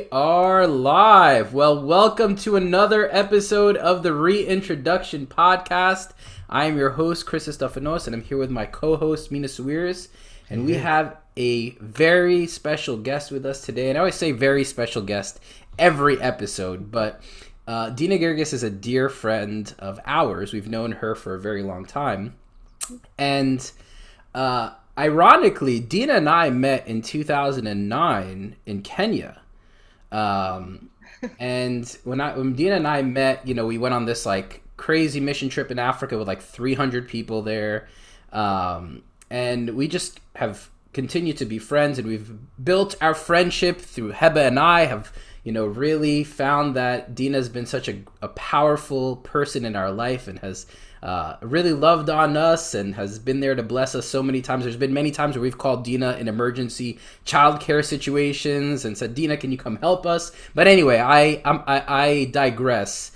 We are live. Well, welcome to another episode of the Reintroduction Podcast. I am your host, Chris Estefanos, and I'm here with my co-host, Mina Suiris. Hey, And we hey. have a very special guest with us today. And I always say very special guest every episode, but Deena Guirguis is a dear friend of ours. We've known her for a very long time. And ironically, Deena and I met in 2009 in Kenya. Um, and when Deena and I met, we went on this like crazy mission trip in Africa with like 300 people there. And we just have continued to be friends, and we've built our friendship through Heba and I have, really found that Deena's been such a powerful person in our life and has really loved on us and has been there to bless us so many times. There's been many times where we've called Deena in emergency childcare situations and said, "Deena, can you come help us?" But anyway, I digress.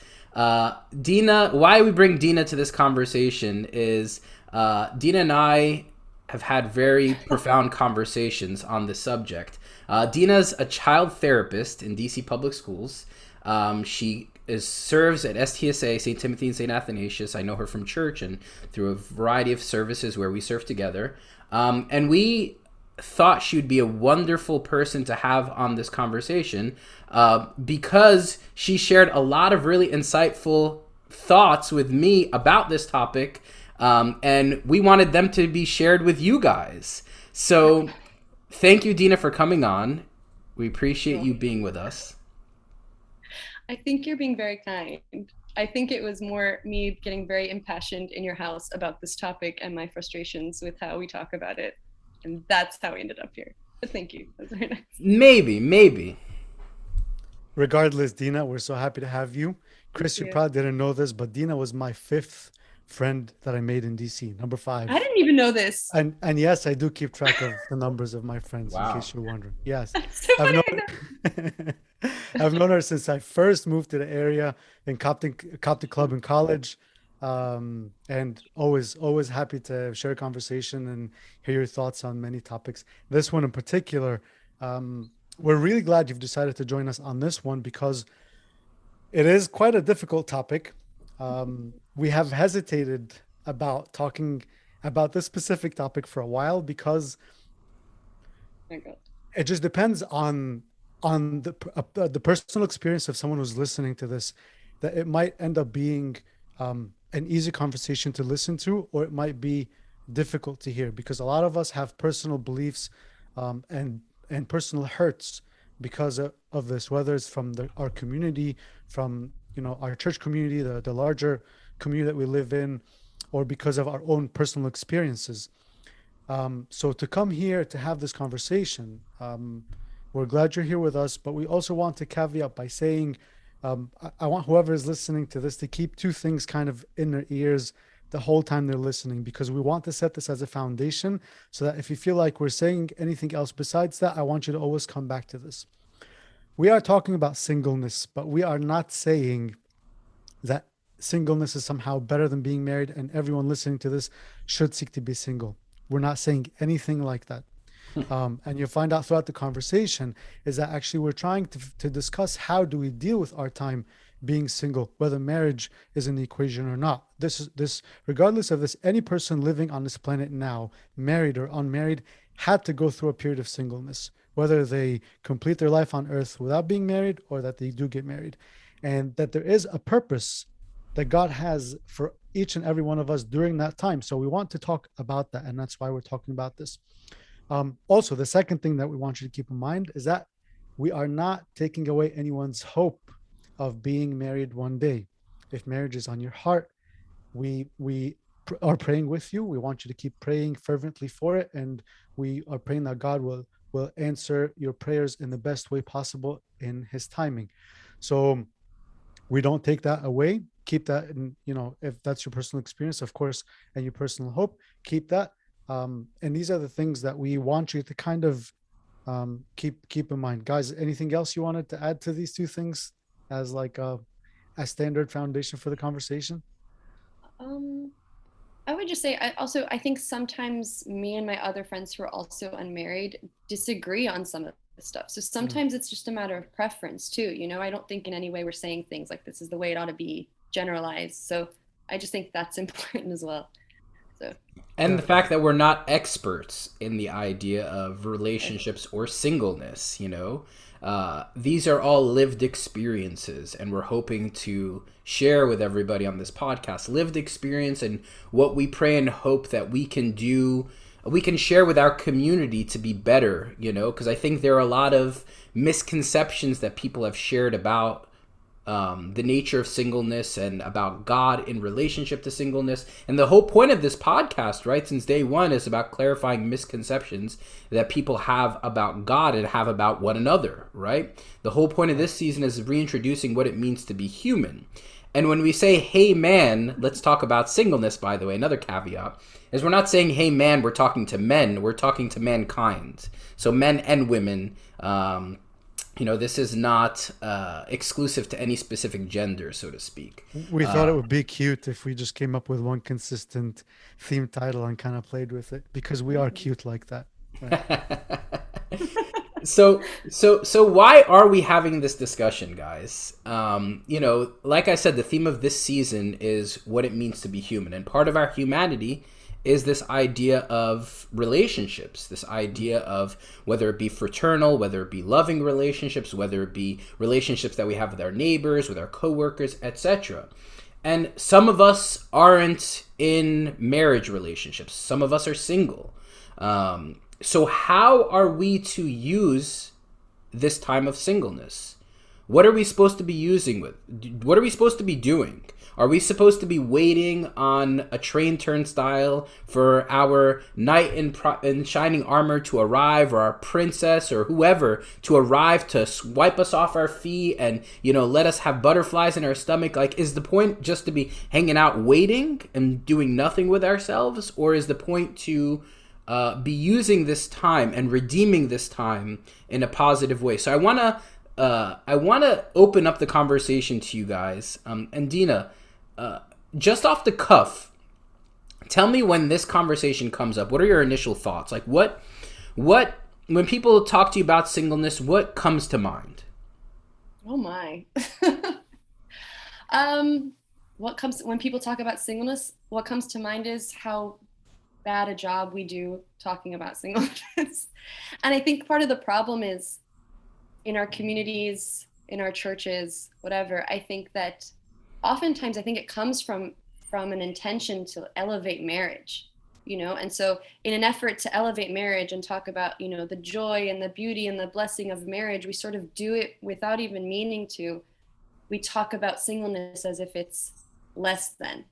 Deena, why we bring Deena to this conversation is Deena and I have had very profound conversations on this subject. Deena's a child therapist in DC public schools. She serves at STSA, St. Timothy and St. Athanasius. I know her from church and through a variety of services where we serve together. And we thought she would be a wonderful person to have on this conversation because she shared a lot of really insightful thoughts with me about this topic, and we wanted them to be shared with you guys. So thank you, Deena, for coming on. We appreciate you being with us. I think you're being very kind. I think it was more me getting very impassioned in your house about this topic and my frustrations with how we talk about it. And that's how we ended up here. But thank you. That's very nice. Maybe. Regardless, Deena, we're so happy to have you. Thank Chris, you you. probably didn't know this, but Deena was my fifth friend that I made in DC, number I five. didn't even know this. And yes, I do keep track of the numbers of my friends, in Wow. case you're wondering. Yes, That's so I've funny. known I've known her since I first moved to the area in Coptic Club in college. And always happy to share a conversation and hear your thoughts on many topics. This one in particular, we're really glad you've decided to join us on this one because it is quite a difficult topic. We have hesitated about talking about this specific topic for a while because Oh my God. it just depends on the personal experience of someone who's listening to this, that it might end up being an easy conversation to listen to, or it might be difficult to hear because a lot of us have personal beliefs um, and and personal hurts because of this, whether it's from our community, from our church community, the larger community that we live in, or because of our own personal experiences. So to come here to have this conversation, we're glad you're here with us, but we also want to caveat by saying, I want whoever is listening to this to keep two things kind of in their ears the whole time they're listening, because we want to set this as a foundation so that if you feel like we're saying anything else besides that, I want you to always come back to this. We are talking about singleness, but we are not saying that singleness is somehow better than being married and everyone listening to this should seek to be single. We're not saying anything like that. And you'll find out throughout the conversation is that actually we're trying to discuss how do we deal with our time being single, whether marriage is in the equation or not. This regardless of this, any person living on this planet now, married or unmarried, had to go through a period of singleness, whether they complete their life on earth without being married or that they do get married, and that there is a purpose that God has for each and every one of us during that time. So we want to talk about that, and that's why we're talking about this. Also, the second thing that we want you to keep in mind is that we are not taking away anyone's hope of being married one day. If marriage is on your heart, we are praying with you. We want you to keep praying fervently for it, and we are praying that God will answer your prayers in the best way possible in His timing. So we don't take that away. Keep that in, if that's your personal experience, of course, and your personal hope, keep that. And these are the things that we want you to kind of keep in mind. Guys, anything else you wanted to add to these two things as like a standard foundation for the conversation? Um, I would just say I think sometimes me and my other friends who are also unmarried disagree on some of stuff. So sometimes it's just a matter of preference too. I don't think in any way we're saying things like this is the way it ought to be generalized. So I just think that's important as well. So And the fact that we're not experts in the idea of relationships or singleness, these are all lived experiences, and we're hoping to share with everybody on this podcast lived experience and what we pray and hope that we can share with our community to be better, because I think there are a lot of misconceptions that people have shared about the nature of singleness and about God in relationship to singleness. And the whole point of this podcast, right, since day one, is about clarifying misconceptions that people have about God and have about one another, right? The whole point of this season is reintroducing what it means to be human. And when we say, hey man, let's talk about singleness, by the way, another caveat, is we're not saying, hey man, we're talking to men, we're talking to mankind. So men and women, this is not exclusive to any specific gender, so to speak. We thought it would be cute if we just came up with one consistent theme title and kind of played with it, because we are cute like that. Right? So why are we having this discussion, guys? Like I said, the theme of this season is what it means to be human. And part of our humanity is this idea of relationships, this idea of whether it be fraternal, whether it be loving relationships, whether it be relationships that we have with our neighbors, with our coworkers, etc. And some of us aren't in marriage relationships. Some of us are single. So how are we to use this time of singleness? What are we supposed to be using with? What are we supposed to be doing? Are we supposed to be waiting on a train turnstile for our knight in shining armor to arrive, or our princess or whoever to arrive to wipe us off our feet and, let us have butterflies in our stomach? Like, is the point just to be hanging out waiting and doing nothing with ourselves? Or is the point to be using this time and redeeming this time in a positive way? So I want to open up the conversation to you guys. And Deena, just off the cuff, tell me when this conversation comes up, what are your initial thoughts? Like what when people talk to you about singleness, what comes to mind? Oh my. When people talk about singleness, what comes to mind is how bad a job we do talking about singleness. And I think part of the problem is in our communities, in our churches, whatever, I think that oftentimes I think it comes from an intention to elevate marriage, and so in an effort to elevate marriage and talk about, the joy and the beauty and the blessing of marriage, we sort of do it without even meaning to. We talk about singleness as if it's less than,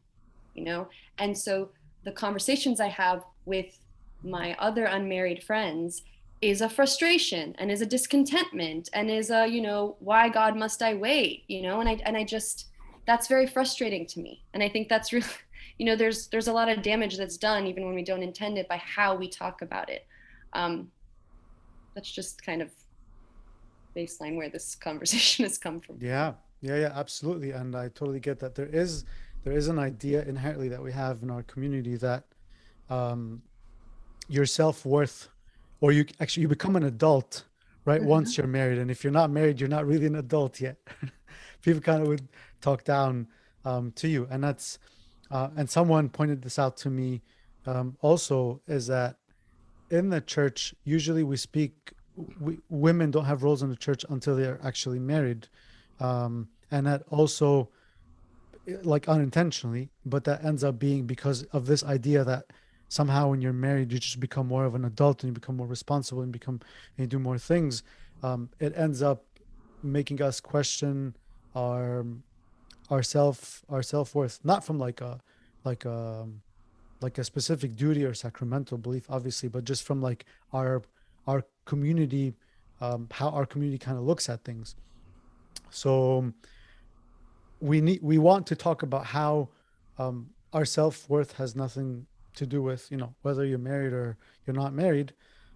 and so the conversations I have with my other unmarried friends is a frustration and is a discontentment and is a, why God must I wait, and I just, that's very frustrating to me. And I think that's really, there's a lot of damage that's done even when we don't intend it by how we talk about it. That's just kind of baseline where this conversation has come from. Yeah, absolutely. And I totally get that. There is an idea inherently that we have in our community that your self-worth, or you become an adult, right? Once you're married. And if you're not married, you're not really an adult yet. People kind of would talk down to you. And that's and someone pointed this out to me also, is that in the church, usually women don't have roles in the church until they're actually married. And that also, like unintentionally, but that ends up being because of this idea that somehow when you're married, you just become more of an adult and you become more responsible and you do more things. It ends up making us question our self-worth, not from like a specific duty or sacramental belief, obviously, but just from like our community, how our community kind of looks at things. So we want to talk about how our self-worth has nothing to do with, whether you're married or you're not married.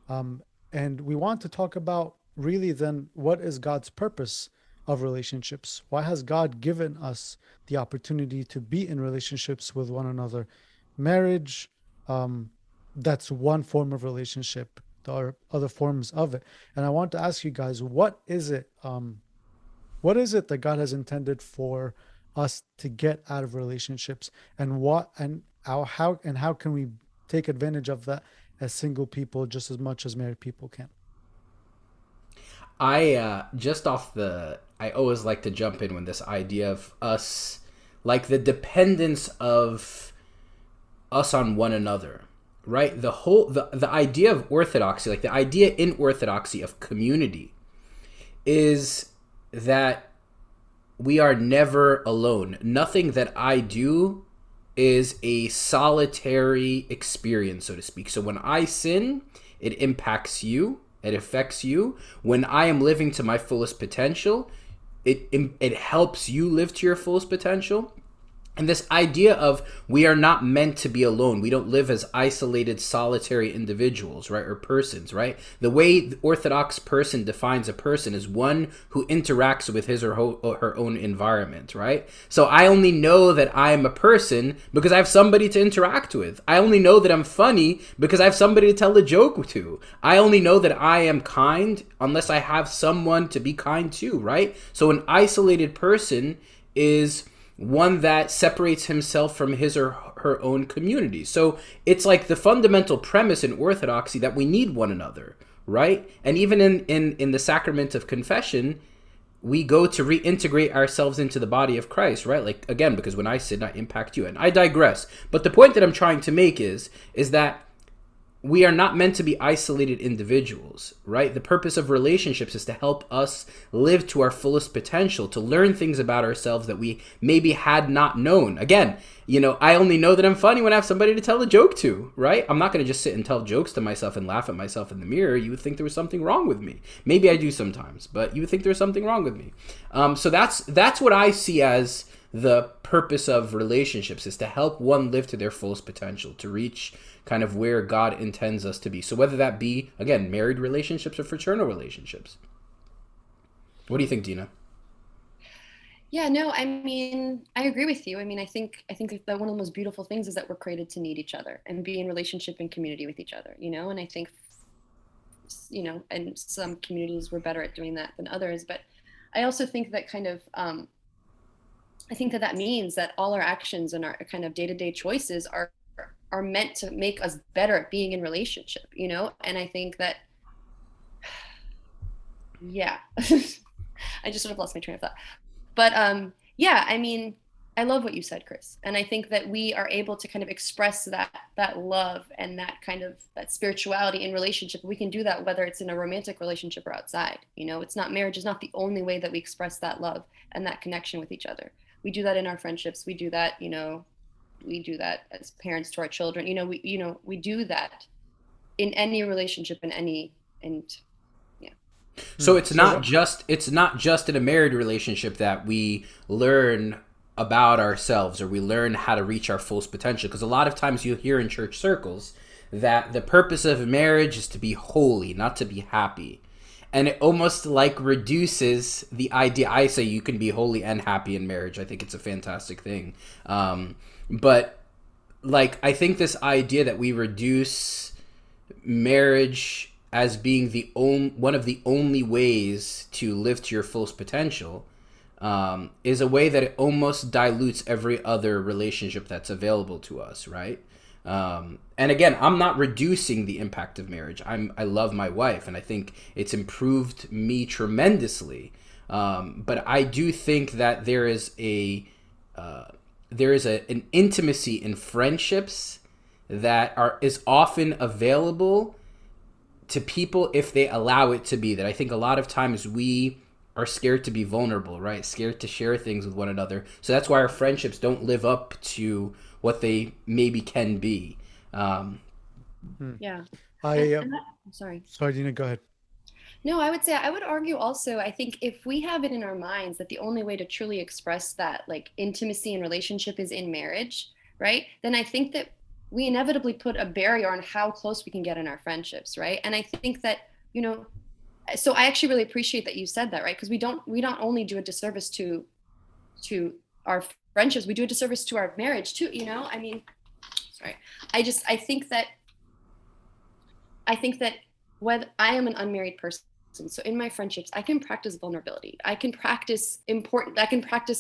And we want to talk about really then what is God's purpose of relationships? Why has God given us the opportunity to be in relationships with one another? Marriage, that's one form of relationship. the other forms of it. And I want to ask you guys, what is it that God has intended for us to get out of relationships, and how can we take advantage of that as single people just as much as married people can? I always like to jump in when this idea of us, like the dependence of us on one another, right? The idea of orthodoxy, like the idea in orthodoxy of community, is that we are never alone. Nothing that I do is a solitary experience, so to speak. So when I sin, it impacts you, it affects you. When I am living to my fullest potential, it helps you live to your fullest potential. And this idea of we are not meant to be alone. We don't live as isolated, solitary individuals, right? Or persons, right? The way the Orthodox person defines a person is one who interacts with his or her own environment, right? So I only know that I am a person because I have somebody to interact with. I only know that I'm funny because I have somebody to tell a joke to. I only know that I am kind unless I have someone to be kind to, right? So an isolated person is one that separates himself from his or her own community. So it's like the fundamental premise in orthodoxy that we need one another, right? And even in the sacrament of confession, we go to reintegrate ourselves into the body of Christ, right? Like, again, because when I sin, I impact you. And I digress. But the point that I'm trying to make is that we are not meant to be isolated individuals, right? The purpose of relationships is to help us live to our fullest potential, to learn things about ourselves that we maybe had not known. Again, I only know that I'm funny when I have somebody to tell a joke to, right? I'm not going to just sit and tell jokes to myself and laugh at myself in the mirror. You would think there was something wrong with me. Maybe I do sometimes, but you would think there's something wrong with me. So that's what I see as the purpose of relationships, is to help one live to their fullest potential, to reach kind of where God intends us to be. So whether that be, again, married relationships or fraternal relationships. What do you think, Deena? Yeah, no, I mean, I agree with you. I mean, I think that one of the most beautiful things is that we're created to need each other and be in relationship and community with each other, and I think, and some communities were better at doing that than others. But I also think that kind of, I think that means that all our actions and our kind of day-to-day choices are meant to make us better at being in relationship, and I think that, yeah, I just sort of lost my train of thought. But yeah, I mean, I love what you said, Chris, and I think that we are able to kind of express that love and that kind of that spirituality in relationship. We can do that whether it's in a romantic relationship or outside. It's not, marriage is not the only way that we express that love and that connection with each other. We do that in our friendships. We do that, we do that as parents to our children. We do that in any relationship, and yeah. So it's not just in a married relationship that we learn about ourselves or we learn how to reach our fullest potential, because a lot of times you hear in church circles that the purpose of marriage is to be holy, not to be happy. And it almost like reduces the idea. I say you can be holy and happy in marriage. I think it's a fantastic thing. But like, I think this idea that we reduce marriage as being one of the only ways to live to your fullest potential is a way that it almost dilutes every other relationship that's available to us, right? And again, I'm not reducing the impact of marriage. I love my wife, and I think it's improved me tremendously. But I do think that there is an intimacy in friendships that is often available to people if they allow it to be. That I think a lot of times we are scared to be vulnerable, right? Scared to share things with one another. So that's why our friendships don't live up to what they maybe can be. Yeah. I'm sorry. Sorry, Deena, go ahead. No, I would argue also, I think if we have it in our minds that the only way to truly express that like intimacy and relationship is in marriage, right? Then I think that we inevitably put a barrier on how close we can get in our friendships, right? And I think that, so I actually really appreciate that you said that, right? Because we not only do a disservice to our friendships, we do a disservice to our marriage too, I mean, sorry. I think that whether I am an unmarried person, so in my friendships, I can practice vulnerability. I can practice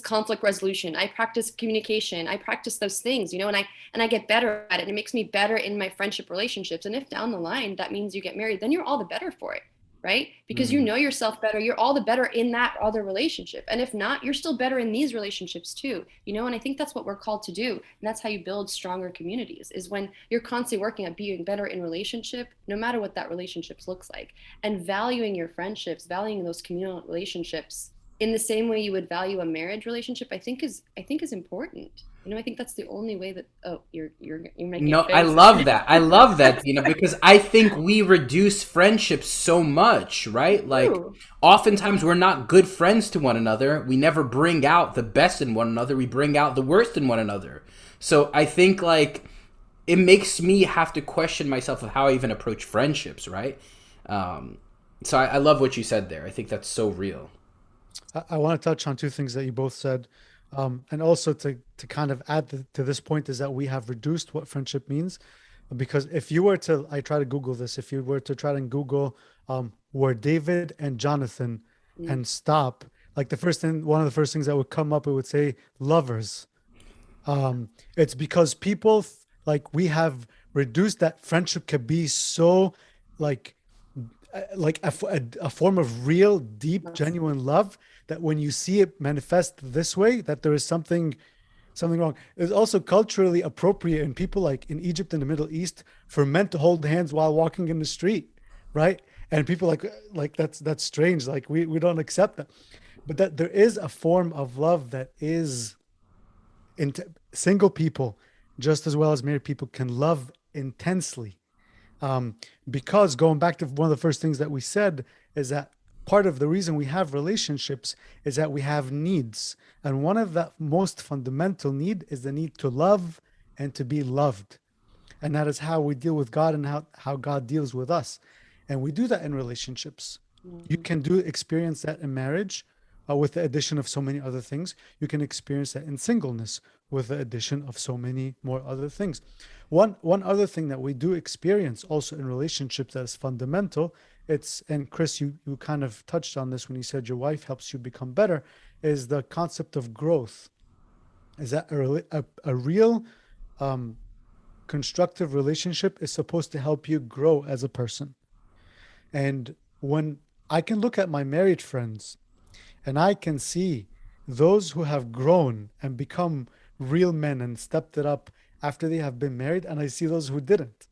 conflict resolution. I practice communication. I practice those things, and I get better at it. And it makes me better in my friendship relationships. And if down the line that means you get married, then you're all the better for it, right? Because you know yourself better, you're all the better in that other relationship. And if not, you're still better in these relationships too, and I think that's what we're called to do. And that's how you build stronger communities, is when you're constantly working at being better in relationship, no matter what that relationship looks like, and valuing your friendships, valuing those communal relationships in the same way you would value a marriage relationship. I think is important. I think that's the only way that, oh, you're making No, I faces. love that. I love that, because I think we reduce friendships so much, right? Like, True. oftentimes we're not good friends to one another. We never bring out the best in one another. We bring out the worst in one another. So I think, like, it makes me have to question myself of how I even approach friendships, right? So I love what you said there. I think that's so real. I want to touch on two things that you both said. And also to kind of add to this point is that we have reduced what friendship means. Because if you were to, I try to Google this, if you were to try and Google were David and Jonathan Mm. and stop, like one of the first things that would come up, it would say lovers. It's because people like we have reduced that friendship could be so like a form of real, deep, Yes. genuine love that when you see it manifest this way, that there is something wrong. It's also culturally appropriate in people like in Egypt and the Middle East for men to hold hands while walking in the street, right? And people like that's strange. Like we don't accept that. But that there is a form of love that is in single people, just as well as married people, can love intensely. Um, because going back to one of the first things that we said is that part of the reason we have relationships is that we have needs. And one of the most fundamental need is the need to love and to be loved. And that is how we deal with God and how God deals with us. And we do that in relationships. You Mhm. can do experience that in marriage with the addition of so many other things. You can experience that in singleness with the addition of so many more other things. One other thing that we do experience also in relationships that is fundamental, and Chris, you kind of touched on this when you said your wife helps you become better, is the concept of growth. Is that a real um, constructive relationship is supposed to help you grow as a person. And when I can look at my married friends and I can see those who have grown and become real men and stepped it up after they have been married, and I see those who didn't.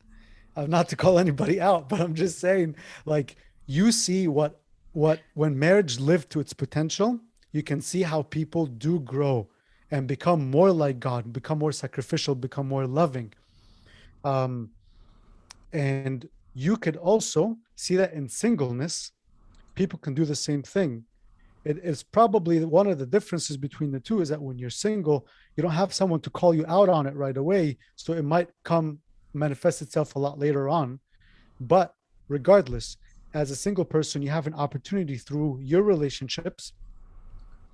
Not to call anybody out, but I'm just saying, like, you see what when marriage lived to its potential, you can see how people do grow and become more like God, become more sacrificial, become more loving. Um, and you could also see that in singleness, people can do the same thing. It is probably one of the differences between the two is that when you're single, you don't have someone to call you out on it right away. So it might come manifest itself a lot later on. But regardless, as a single person, you have an opportunity through your relationships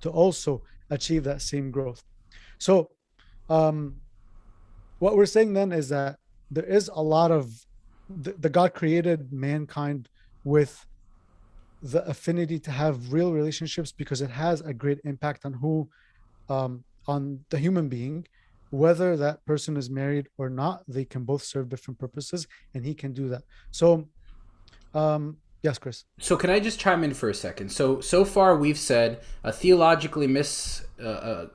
to also achieve that same growth. So, um, what we're saying then is that there is a lot of the God created mankind with the affinity to have real relationships because it has a great impact on on the human being, whether that person is married or not. They can both serve different purposes, and he can do that. So, yes, Chris. So can I just chime in for a second? So far we've said a theologically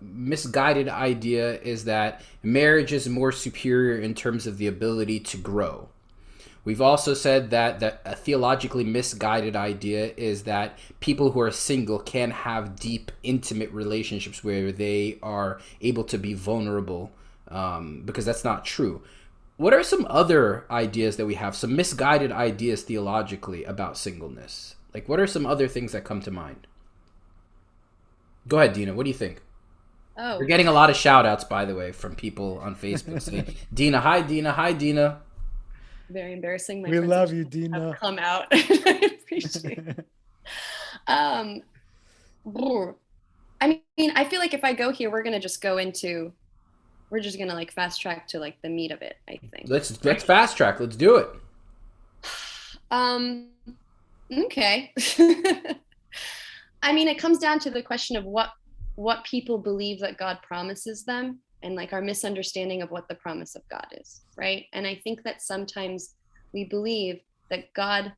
misguided idea is that marriage is more superior in terms of the ability to grow. We've also said that a theologically misguided idea is that people who are single can have deep, intimate relationships where they are able to be vulnerable, because that's not true. What are some other ideas that we have, some misguided ideas theologically about singleness? Like, what are some other things that come to mind? Go ahead, Deena. What do you think? We're Oh, getting a lot of shout outs, by the way, from people on Facebook saying, Deena, hi, Deena, hi, Deena. very embarrassing. My We friends love you, have Deena. come out. I appreciate. Um, I mean, I feel like if I go here, we're just gonna like fast track to like the meat of it, I think. Let's fast track. Let's do it. Okay. I mean, it comes down to the question of what people believe that God promises them, and like our misunderstanding of what the promise of God is, right? And I think that sometimes we believe that God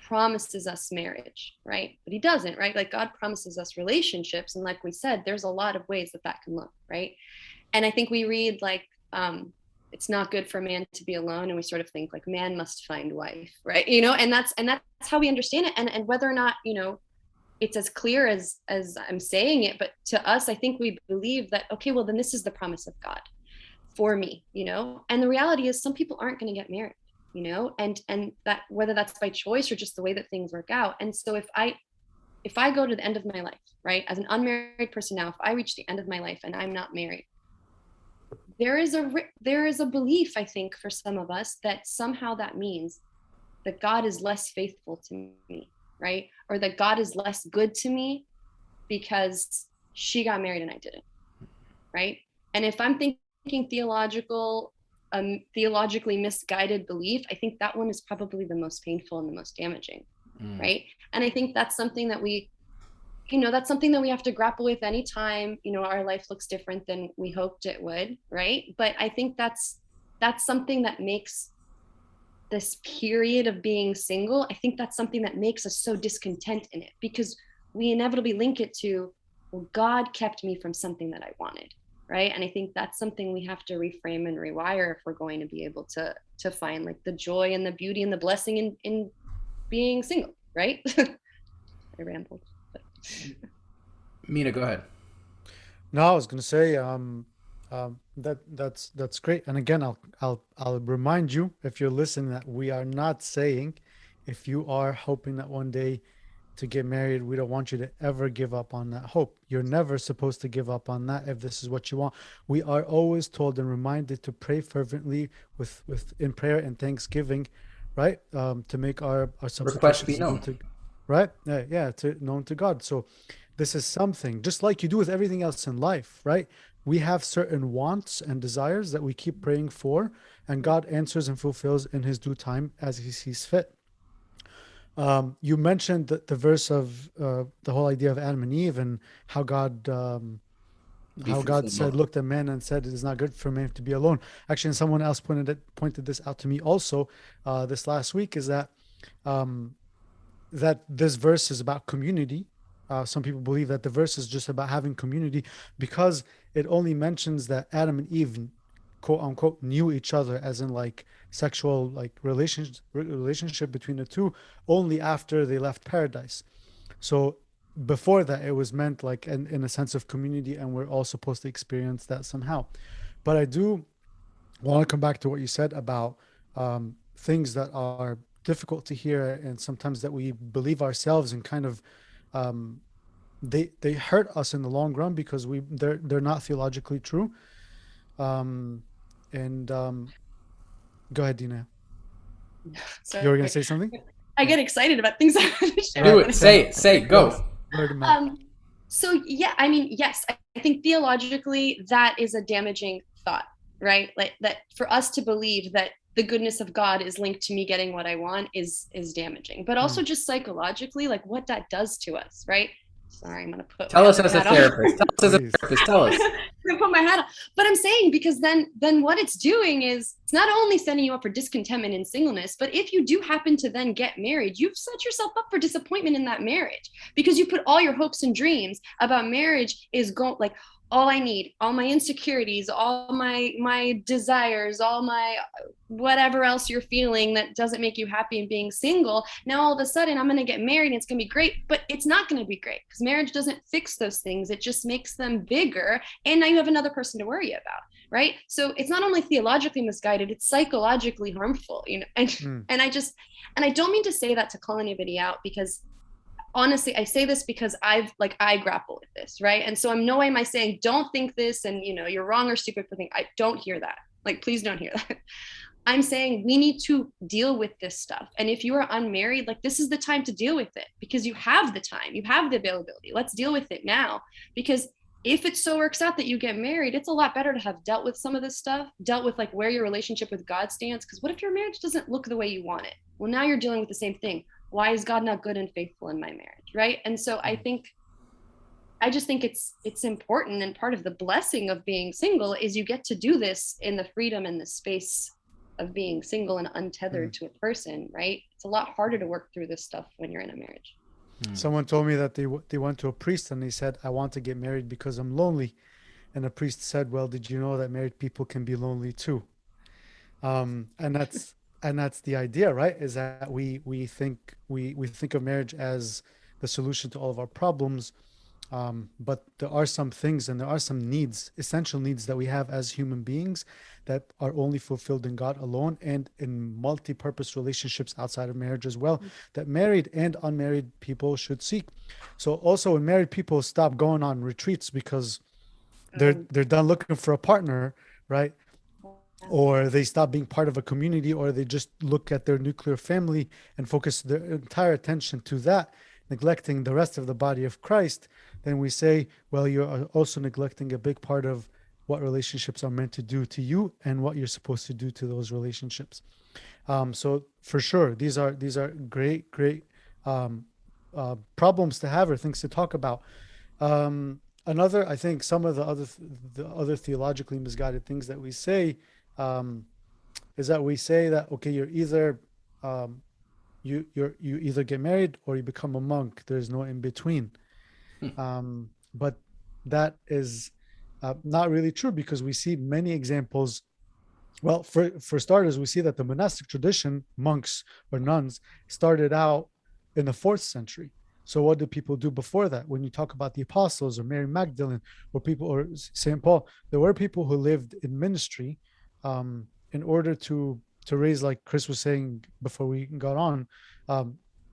promises us marriage, right? But he doesn't, right? Like God promises us relationships, and like we said, there's a lot of ways that that can look, right? And I think we read like it's not good for man to be alone, and we sort of think like man must find wife, right? And that's how we understand it. And whether or not it's as clear as I'm saying it, but to us, I think we believe that, okay, well then this is the promise of God for me, and the reality is some people aren't going to get married, and that whether that's by choice or just the way that things work out. And so if I go to the end of my life, right, as an unmarried person now, if I reach the end of my life and I'm not married, there is a belief, I think, for some of us that somehow that means that God is less faithful to me, right? Or that God is less good to me because she got married and I didn't, right? And if I'm thinking theologically misguided belief, I think that one is probably the most painful and the most damaging, right? And I think that's something that that's something that we have to grapple with anytime, our life looks different than we hoped it would, right? But I think that's something that makes this period of being single, I think that's something that makes us so discontent in it, because we inevitably link it to, well, God kept me from something that I wanted, right? And I think that's something we have to reframe and rewire if we're going to be able to find like the joy and the beauty and the blessing in being single, right? I rambled. Mina, go ahead. No, I was gonna say that's great. And again, I'll remind you, if you're listening, that we are not saying if you are hoping that one day to get married, we don't want you to ever give up on that hope. You're never supposed to give up on that if this is what you want. We are always told and reminded to pray fervently with in prayer and thanksgiving, right? To make our Request be known. Right? Yeah, known to God. So this is something, just like you do with everything else in life, right? We have certain wants and desires that we keep praying for, and God answers and fulfills in his due time as he sees fit. You mentioned the verse of the whole idea of Adam and Eve, and how God said, looked at man and said, it is not good for man to be alone. Actually, and someone else pointed this out to me also this last week, is that that this verse is about community. Some people believe that the verse is just about having community, because it only mentions that Adam and Eve, quote unquote, knew each other, as in like sexual like relationship between the two, only after they left paradise. So before that, it was meant like in a sense of community, and we're all supposed to experience that somehow. But I do want to come back to what you said about things that are difficult to hear, and sometimes that we believe ourselves, and kind of they hurt us in the long run because they're not theologically true. Go ahead, Deena. Sorry. You were gonna say something? I get excited about things. Do it. Say it. Go. So yeah, I mean, yes, I think theologically that is a damaging thought, right? Like that for us to believe that the goodness of God is linked to me getting what I want is damaging. But also just psychologically, like what that does to us, right? Sorry, I'm gonna put. Tell us as a therapist. Tell us. I'm gonna put my hat on. But I'm saying, because then what it's doing is it's not only setting you up for discontentment and singleness, but if you do happen to then get married, you've set yourself up for disappointment in that marriage, because you put all your hopes and dreams about marriage is going like, all I need, all my insecurities, all my desires, all my whatever else you're feeling that doesn't make you happy in being single. Now all of a sudden I'm going to get married and it's going to be great, but it's not going to be great, because marriage doesn't fix those things. It just makes them bigger. And now you have another person to worry about, right? So it's not only theologically misguided, it's psychologically harmful, and I don't mean to say that to call anybody out, because honestly, I say this because I grapple with this, right? And so I'm no way am I saying don't think this and you're wrong or stupid for thinking. I don't hear that. Like, please don't hear that. I'm saying we need to deal with this stuff. And if you are unmarried, like, this is the time to deal with it, because you have the time, you have the availability. Let's deal with it now, because if it so works out that you get married, it's a lot better to have dealt with some of this stuff, dealt with like where your relationship with God stands. Because what if your marriage doesn't look the way you want it? Well, now you're dealing with the same thing. Why is God not good and faithful in my marriage? Right. And so I just think it's important, and part of the blessing of being single is you get to do this in the freedom and the space of being single and untethered to a person, right? It's a lot harder to work through this stuff when you're in a marriage. Someone told me that they went to a priest and they said, I want to get married because I'm lonely. And the priest said, well, did you know that married people can be lonely too? And that's the idea, right? Is that we think of marriage as the solution to all of our problems. But there are some things and there are some needs, essential needs that we have as human beings that are only fulfilled in God alone, and in multi-purpose relationships outside of marriage as well, that married and unmarried people should seek. So also when married people stop going on retreats because they're done looking for a partner, right? Or they stop being part of a community, or they just look at their nuclear family and focus their entire attention to that, neglecting the rest of the body of Christ, then we say, well, you're also neglecting a big part of what relationships are meant to do to you and what you're supposed to do to those relationships. So for sure, these are great problems to have, or things to talk about. Another, I think, some of the other theologically misguided things that we say is that we say that, okay, you're either you either get married or you become a monk. There's no in between. But that is not really true, because we see many examples. Well, for starters, we see that the monastic tradition, monks or nuns, started out in the 4th century. So what did people do before that? When you talk about the apostles or Mary Magdalene or St. Paul, there were people who lived in ministry in order to raise, like Chris was saying before we got on,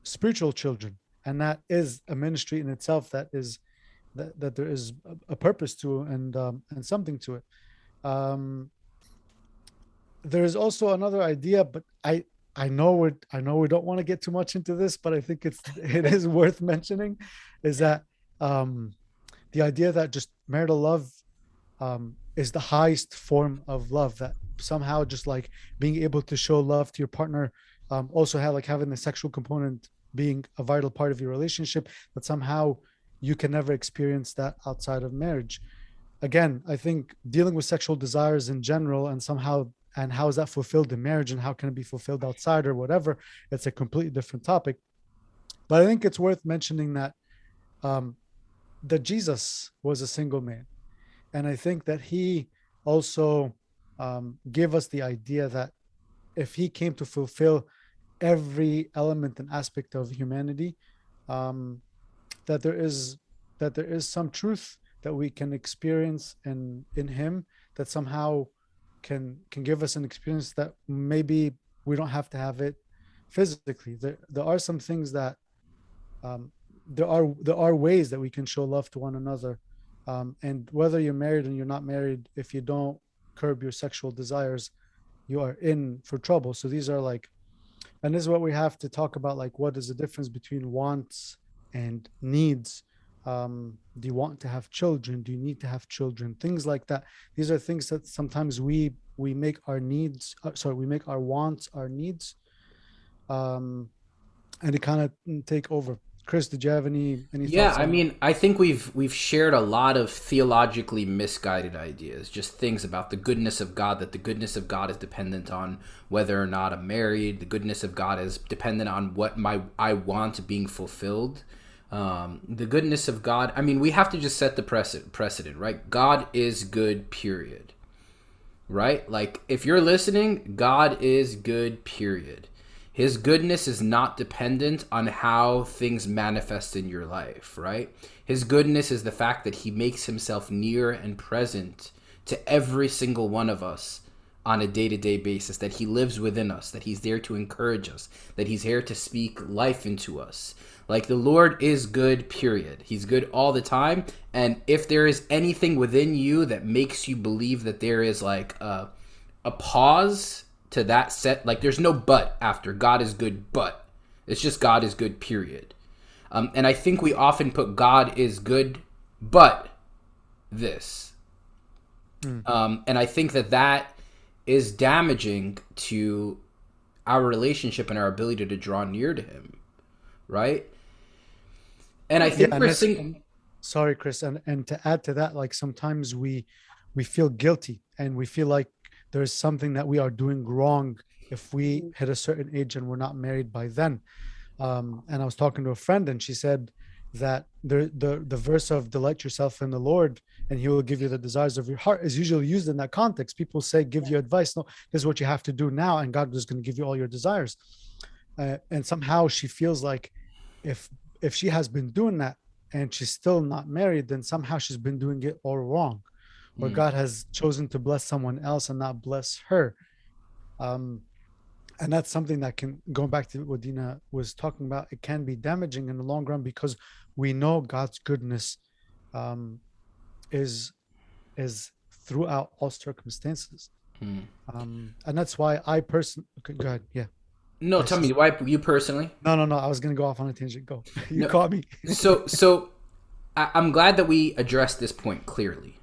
spiritual children. And that is a ministry in itself, that there is a purpose to, and something to it. There is also another idea, but I know we don't want to get too much into this, but I think it is worth mentioning, is that the idea that just marital love is the highest form of love, that somehow just like being able to show love to your partner, also having the sexual component being a vital part of your relationship, that somehow you can never experience that outside of marriage. Again, I think dealing with sexual desires in general and how is that fulfilled in marriage and how can it be fulfilled outside or whatever, it's a completely different topic. But I think it's worth mentioning that that Jesus was a single man. And I think that he also gave us the idea that if he came to fulfill every element and aspect of humanity, that there is some truth that we can experience in him, that somehow can give us an experience that maybe we don't have to have it physically. There are some things that there are ways that we can show love to one another, and whether you're married and you're not married, if you don't curb your sexual desires, you are in for trouble. So these are like, and this is what we have to talk about, like what is the difference between wants and needs. Do you want to have children? Do you need to have children? Things like that. These are things that sometimes we make our needs, we make our wants our needs, and it kind of take over. Chris, did you have any thoughts? I mean, I think we've shared a lot of theologically misguided ideas, just things about the goodness of God, that the goodness of God is dependent on whether or not I'm married. The goodness of God is dependent on what I want being fulfilled. The goodness of God, I mean, we have to just set the precedent, right? God is good, period. Right? Like, if you're listening, God is good, period. His goodness is not dependent on how things manifest in your life, right? His goodness is the fact that he makes himself near and present to every single one of us on a day-to-day basis, that he lives within us, that he's there to encourage us, that he's here to speak life into us. Like, the Lord is good, period. He's good all the time. And if there is anything within you that makes you believe that there is like a pause to that set, like there's no but after God is good, but it's just God is good, period. And I think we often put God is good, but this. Mm. And I think that is damaging to our relationship and our ability to draw near to him, right? And I Yeah, think and we're it's seeing. sorry, Chris, and to add to that, like sometimes we feel guilty and we feel like there's something that we are doing wrong if we hit a certain age and we're not married by then. And I was talking to a friend, and she said that the verse of "delight yourself in the Lord, and He will give you the desires of your heart" is usually used in that context. People say, "Give you advice. No, this is what you have to do now, and God is going to give you all your desires." And somehow she feels like if if she has been doing that and she's still not married, then somehow she's been doing it all wrong, or Mm, God has chosen to bless someone else and not bless her. Um, and that's something that can, going back to what Deena was talking about, it can be damaging in the long run because we know God's goodness um, is is throughout all circumstances. mm. And that's why I personally, okay, go ahead. Yeah. No, I tell me, why you personally? no, I was gonna go off on a tangent. Go. You No. caught me. So I'm glad that we addressed this point clearly,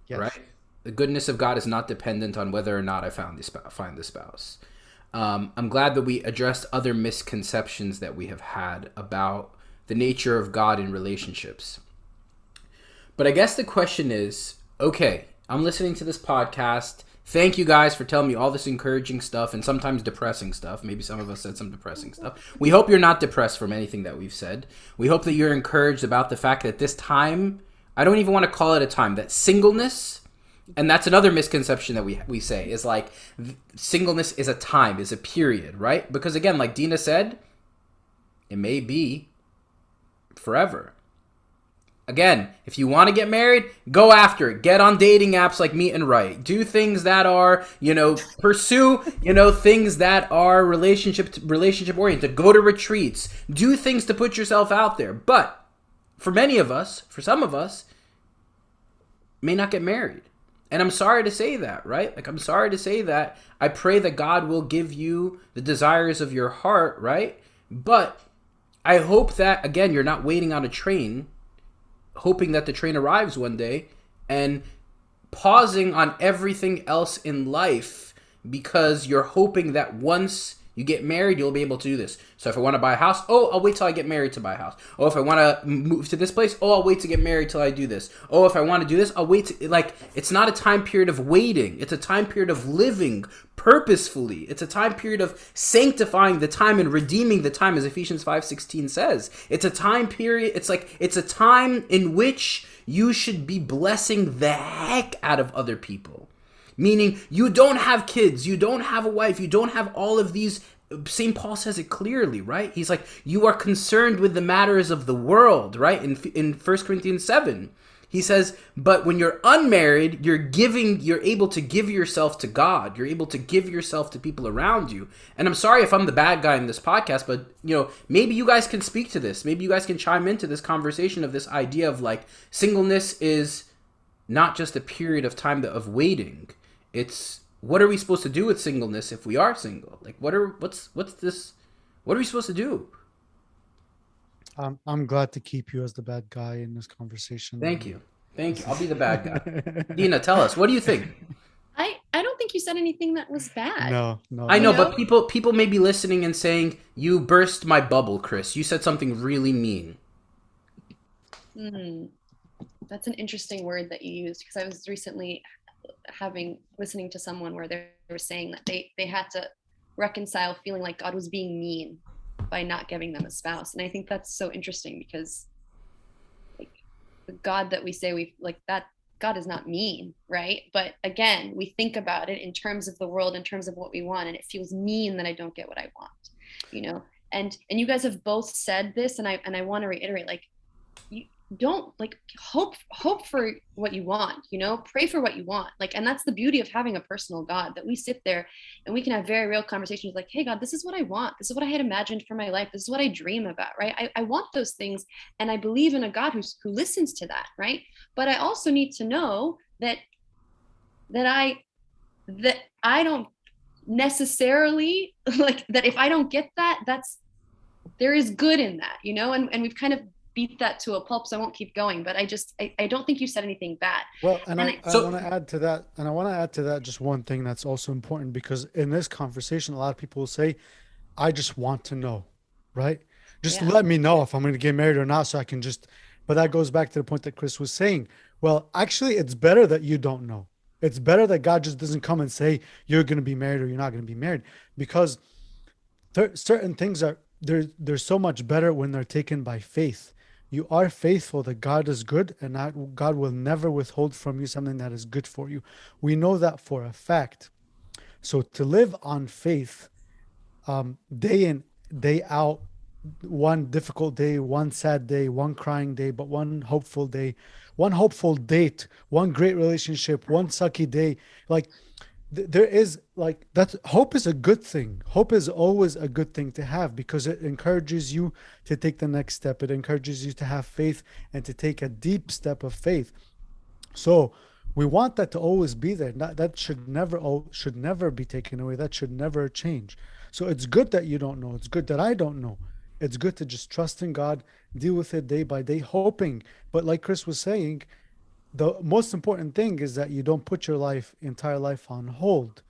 Yes. right? The goodness of God is not dependent on whether or not I find the spouse. I'm glad that we addressed other misconceptions that we have had about the nature of God in relationships. But I guess the question is, okay, I'm listening to this podcast. Thank you guys for telling me all this encouraging stuff and sometimes depressing stuff. Maybe some of us said some depressing stuff. We hope you're not depressed from anything that we've said. We hope that you're encouraged about the fact that this time, I don't even want to call it a time, that singleness, and that's another misconception that we say, is like singleness is a time, is a period, right? Because again, like Deena said, it may be forever. Again, if you want to get married, go after it. Get on dating apps like Meet and Right. Do things that are, pursue, things that are relationship oriented. Go to retreats. Do things to put yourself out there. But for many of us, for some of us, may not get married. And I'm sorry to say that, right? Like, I'm sorry to say that. I pray that God will give you the desires of your heart, right? But I hope that, again, you're not waiting on a train, hoping that the train arrives one day, and pausing on everything else in life because you're hoping that once you get married, you'll be able to do this. So if I want to buy a house, I'll wait till I get married to buy a house. Oh, if I want to move to this place, I'll wait to get married till I do this. Oh, if I want to do this, I'll wait to, it's not a time period of waiting. It's a time period of living purposefully. It's a time period of sanctifying the time and redeeming the time, as Ephesians 5:16 says. It's a time period. It's a time in which you should be blessing the heck out of other people. Meaning, you don't have kids, you don't have a wife, you don't have all of these. St. Paul says it clearly, right? He's like, you are concerned with the matters of the world, right? In 1 Corinthians 7, he says, but when you're unmarried, you're able to give yourself to God. You're able to give yourself to people around you. And I'm sorry if I'm the bad guy in this podcast, but, maybe you guys can speak to this. Maybe you guys can chime into this conversation of this idea of singleness is not just a period of time of waiting. It's, what are we supposed to do with singleness if we are single? What's this? What are we supposed to do? I'm glad to keep you as the bad guy in this conversation. Thank you. I'll be the bad guy. Deena, tell us, what do you think? I don't think you said anything that was bad. No. I know, but people may be listening and saying, you burst my bubble, Chris. You said something really mean. That's an interesting word that you used, because I was recently listening to someone where they were saying that they had to reconcile feeling like God was being mean by not giving them a spouse. And I think that's so interesting, because the God that we say that God is not mean, right? But again, we think about it in terms of the world, in terms of what we want, and it feels mean that I don't get what I want, and you guys have both said this, and I want to reiterate, you don't hope for what you want, pray for what you want, and that's the beauty of having a personal God, that we sit there and we can have very real conversations hey, God, this is what I want, this is what I had imagined for my life, this is what I dream about, right? I want those things, and I believe in a God who listens to that, right? But I also need to know that I don't necessarily that if I don't get that, there is good in that, and we've kind of beat that to a pulp, so I won't keep going. But I don't think you said anything bad. Well, and I So want to add to that, just one thing that's also important, because in this conversation, a lot of people will say, I just want to know, right? Just Yeah. let me know if I'm going to get married or not, so I can just, but that goes back to the point that Chris was saying. Well, actually, it's better that you don't know. It's better that God just doesn't come and say, you're going to be married or you're not going to be married, because certain things they're so much better when they're taken by faith. You are faithful that God is good, and that God will never withhold from you something that is good for you. We know that for a fact. So to live on faith, day in, day out, one difficult day, one sad day, one crying day, but one hopeful day, one hopeful date, one great relationship, one sucky day. Like there is, like, that hope is a good thing. Hope is always a good thing to have, because it encourages you to take the next step. It encourages you to have faith and to take a deep step of faith. So we want that to always be there. That should never be taken away. That should never change. So it's good that you don't know. It's good that I don't know. It's good to just trust in God, deal with it day by day, hoping. But like Chris was saying, the most important thing is that you don't put your entire life on hold,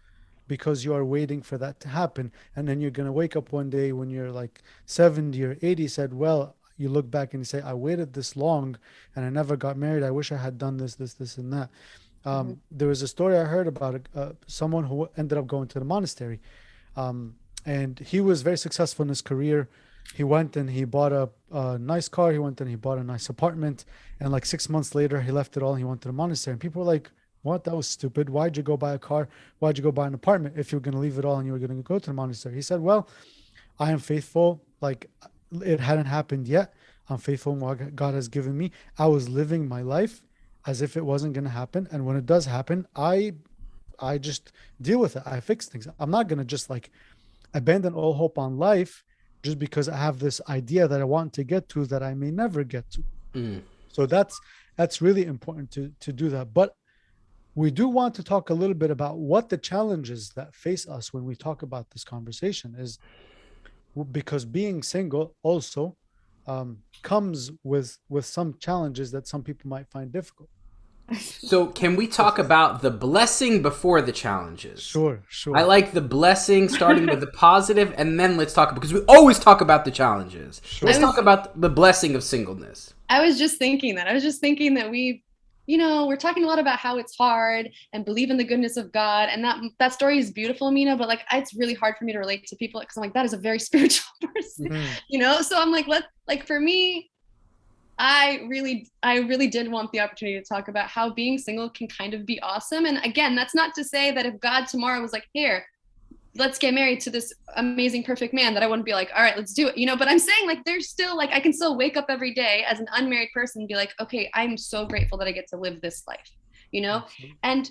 because you are waiting for that to happen. And then you're going to wake up one day when you're like 70 or 80, said, well, you look back and you say, I waited this long and I never got married. I wish I had done this, and that. There was a story I heard about someone who ended up going to the monastery. And he was very successful in his career. He went and he bought a nice car. He went and he bought a nice apartment. And like 6 months later, he left it all and he went to the monastery. And people were like, what? That was stupid. Why'd you go buy a car? Why'd you go buy an apartment if you were going to leave it all and you were going to go to the monastery? He said, well, I am faithful. Like, it hadn't happened yet. I'm faithful in what God has given me. I was living my life as if it wasn't going to happen. And when it does happen, I just deal with it. I fix things. I'm not going to just like abandon all hope on life just because I have this idea that I want to get to that I may never get to. So that's really important to do that. But we do want to talk a little bit about what the challenges that face us when we talk about this conversation is, because being single also comes with some challenges that some people might find difficult. So can we talk about the blessing before the challenges? Sure. I like the blessing, starting with the positive, and then let's talk, because we always talk about the challenges. Sure. Let's talk about the blessing of singleness. I was just thinking that we're talking a lot about how it's hard and believe in the goodness of God. And that story is beautiful, Mina, but like, it's really hard for me to relate to people because I'm like, that is a very spiritual person, So I'm like, for me, I really did want the opportunity to talk about how being single can kind of be awesome. And again, that's not to say that if God tomorrow was like, here, let's get married to this amazing, perfect man, that I wouldn't be like, all right, let's do it. But I'm saying, like, there's still, like, I can still wake up every day as an unmarried person and be like, okay, I'm so grateful that I get to live this life, Absolutely. And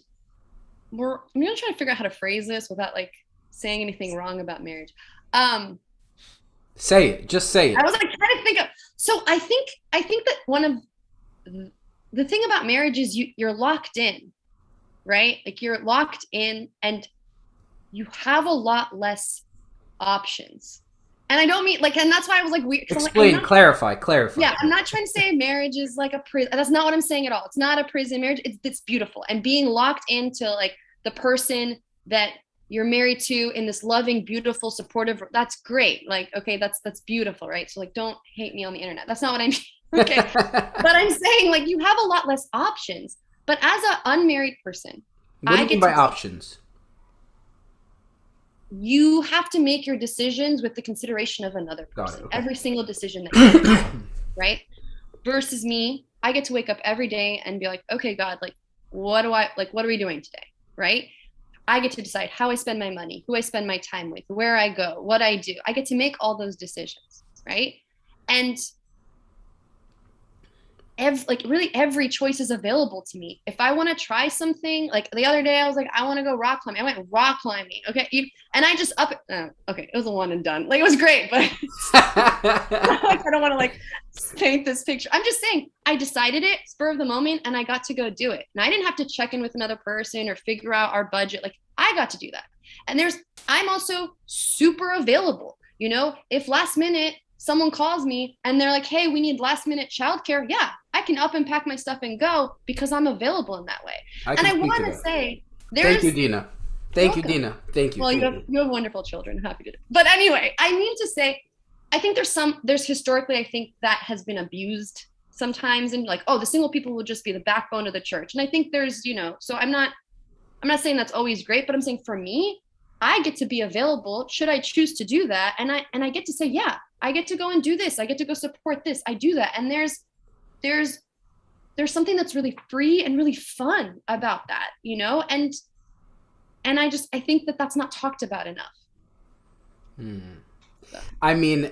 I'm going to try to figure out how to phrase this without like saying anything wrong about marriage. Say it. Just say it. I was like trying to think of. So I think that one of the thing about marriage is you're locked in, right? Like, you're locked in and you have a lot less options. And I don't mean like, and that's why I was like, explain, like, clarify. Yeah, I'm not trying to say marriage is like a prison. That's not what I'm saying at all. It's not a prison. Marriage, it's beautiful. And being locked into like the person that you're married to in this loving, beautiful, supportive, that's great. Like, okay, that's beautiful, right? So like, don't hate me on the internet. That's not what I mean. Okay. But I'm saying, like, you have a lot less options. But as an unmarried person, what do you mean by options? You have to make your decisions with the consideration of another person. Okay. Every single decision that you make, right? Versus me, I get to wake up every day and be like, okay, God, like, what are we doing today? Right? I get to decide how I spend my money, who I spend my time with, where I go, what I do. I get to make all those decisions, right? And every choice is available to me. If I want to try something, like the other day, I was like, I want to go rock climbing. I went rock climbing. Okay. And I just okay. It was a one and done. Like, it was great, but I don't want to like paint this picture. I'm just saying, I decided it spur of the moment and I got to go do it. And I didn't have to check in with another person or figure out our budget. Like, I got to do that. And I'm also super available. If last minute someone calls me and they're like, hey, we need last minute childcare. Yeah, I can up and pack my stuff and go because I'm available in that way. I And can I speak to want to that. say, Thank you, there's, Deena. you're Thank you, welcome. Deena. Thank you. Well, Thank you. you have wonderful children. Happy to do it. But anyway, I mean to say, I think there's historically, I think that has been abused sometimes, and like, oh, the single people will just be the backbone of the church. And I think there's, so I'm not saying that's always great, but I'm saying for me, I get to be available should I choose to do that. And I get to say, yeah, I get to go and do this. I get to go support this. I do that. And there's something that's really free and really fun about that, and I think that that's not talked about enough. So. I mean,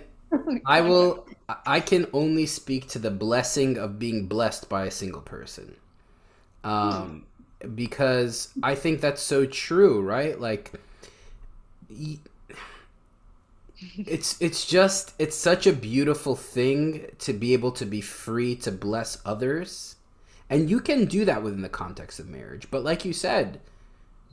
I can only speak to the blessing of being blessed by a single person. Because I think that's so true, right? Like, it's such a beautiful thing to be able to be free to bless others. And you can do that within the context of marriage. But like you said,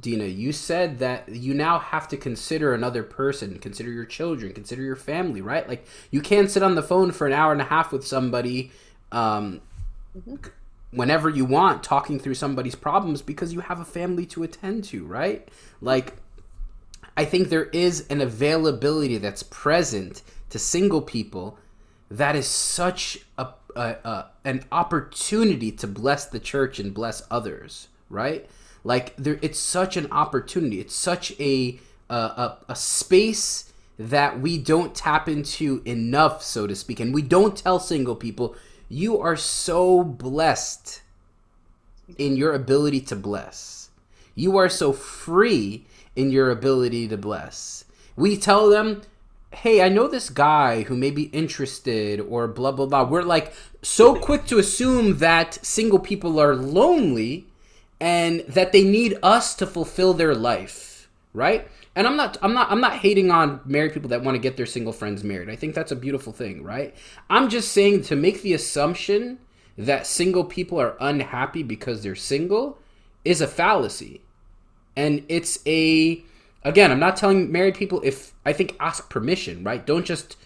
Deena, you said that you now have to consider another person, consider your children, consider your family, right? Like, you can't sit on the phone for an hour and a half with somebody whenever you want, talking through somebody's problems because you have a family to attend to, right? Like, I think there is an availability that's present to single people that is such an opportunity to bless the church and bless others, right? Like, it's such an opportunity. It's such a space that we don't tap into enough, so to speak. And we don't tell single people, you are so blessed in your ability to bless. You are so free in your ability to bless. We tell them, hey, I know this guy who may be interested or blah, blah, blah. We're like so quick to assume that single people are lonely and that they need us to fulfill their life, right? And I'm not hating on married people that want to get their single friends married. I think that's a beautiful thing, right? I'm just saying, to make the assumption that single people are unhappy because they're single is a fallacy. And it's again, I'm not telling married people, ask permission, right? Don't just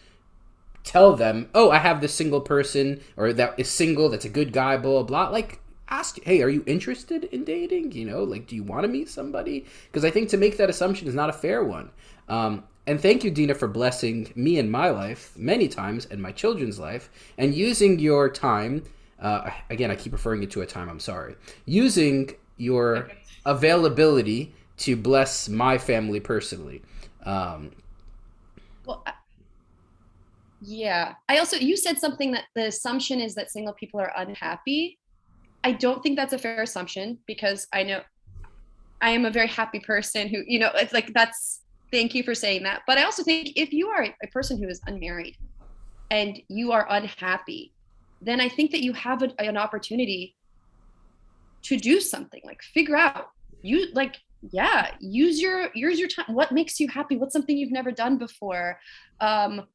tell them, oh, I have this single person or that is single, that's a good guy, blah, blah, blah. Like, ask, hey, are you interested in dating? Like, do you want to meet somebody? Because I think to make that assumption is not a fair one. And thank you, Deena, for blessing me in my life many times and my children's life, and using your time. Again, I keep referring it to a time. I'm sorry. Using your availability to bless my family personally. Well, yeah. You said something that the assumption is that single people are unhappy. I don't think that's a fair assumption, because I know I am a very happy person who, it's like, thank you for saying that. But I also think if you are a person who is unmarried and you are unhappy, then I think that you have an opportunity to do something, like figure out, use your time. What makes you happy? What's something you've never done before?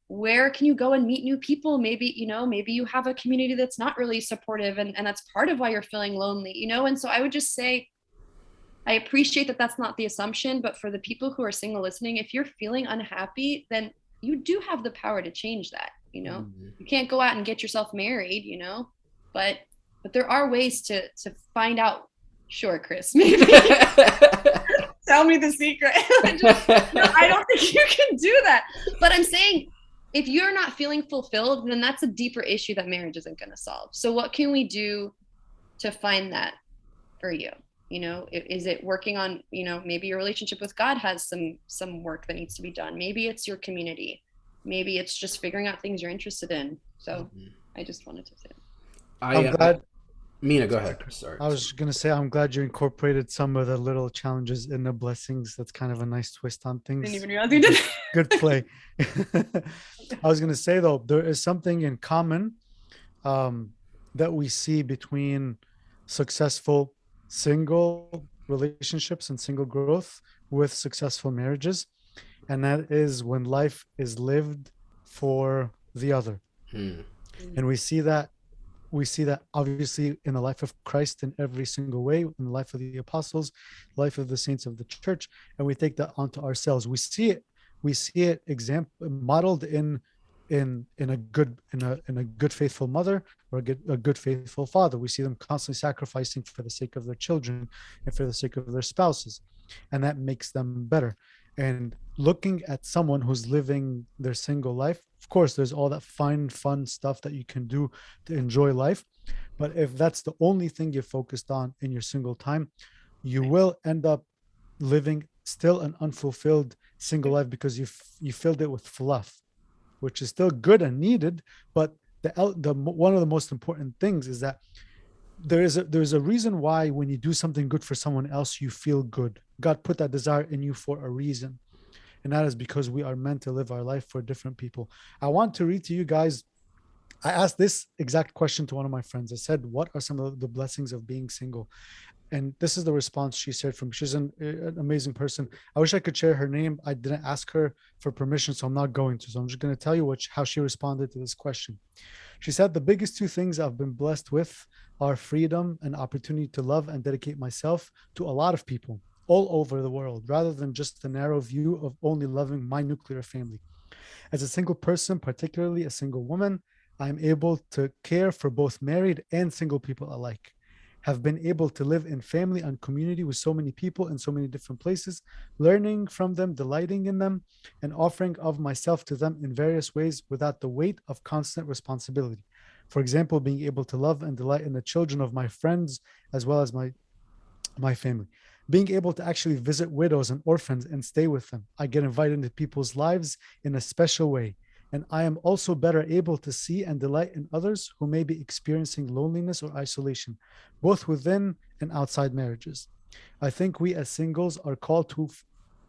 Where can you go and meet new people? Maybe you have a community that's not really supportive, and that's part of why you're feeling lonely, and so I would just say, I appreciate that that's not the assumption, but for the people who are single listening, if you're feeling unhappy, then you do have the power to change that. Mm-hmm. You can't go out and get yourself married, but there are ways to find out. Sure, Chris, maybe tell me the secret. I don't think you can do that. But I'm saying, if you're not feeling fulfilled, then that's a deeper issue that marriage isn't going to solve. So what can we do to find that for you? Is it working on, maybe your relationship with God has some work that needs to be done. Maybe it's your community. Maybe it's just figuring out things you're interested in. So I just wanted to say. I'm glad. Mina, go ahead. Sorry. I was going to say, I'm glad you incorporated some of the little challenges in the blessings. That's kind of a nice twist on things. Didn't even realize you did. Good play. I was going to say, though, there is something in common that we see between successful single relationships and single growth with successful marriages. And that is when life is lived for the other. And we see that obviously in the life of Christ in every single way, in the life of the apostles, life of the saints of the church, and we take that onto ourselves. We see it modeled in in a good faithful mother or a good faithful father. We see them constantly sacrificing for the sake of their children and for the sake of their spouses, and that makes them better. And looking at someone who's living their single life, of course, there's all that fun stuff that you can do to enjoy life. But if that's the only thing you're focused on in your single time, you will end up living still an unfulfilled single life because you filled it with fluff, which is still good and needed. But the one of the most important things is that there's a reason why when you do something good for someone else, you feel good. God put that desire in you for a reason. And that is because we are meant to live our life for different people. I want to read to you guys. I asked this exact question to one of my friends. I said, what are some of the blessings of being single? And this is the response she shared from. She's an amazing person. I wish I could share her name. I didn't ask her for permission, so I'm not going to. So I'm just going to tell you how she responded to this question. She said, the biggest two things I've been blessed with are freedom and opportunity to love and dedicate myself to a lot of people all over the world, rather than just the narrow view of only loving my nuclear family. As a single person, particularly a single woman, I'm able to care for both married and single people alike. Have been able to live in family and community with so many people in so many different places, learning from them, delighting in them, and offering of myself to them in various ways without the weight of constant responsibility. For example, being able to love and delight in the children of my friends as well as my family. Being able to actually visit widows and orphans and stay with them. I get invited into people's lives in a special way. And I am also better able to see and delight in others who may be experiencing loneliness or isolation, both within and outside marriages. I think we as singles are called to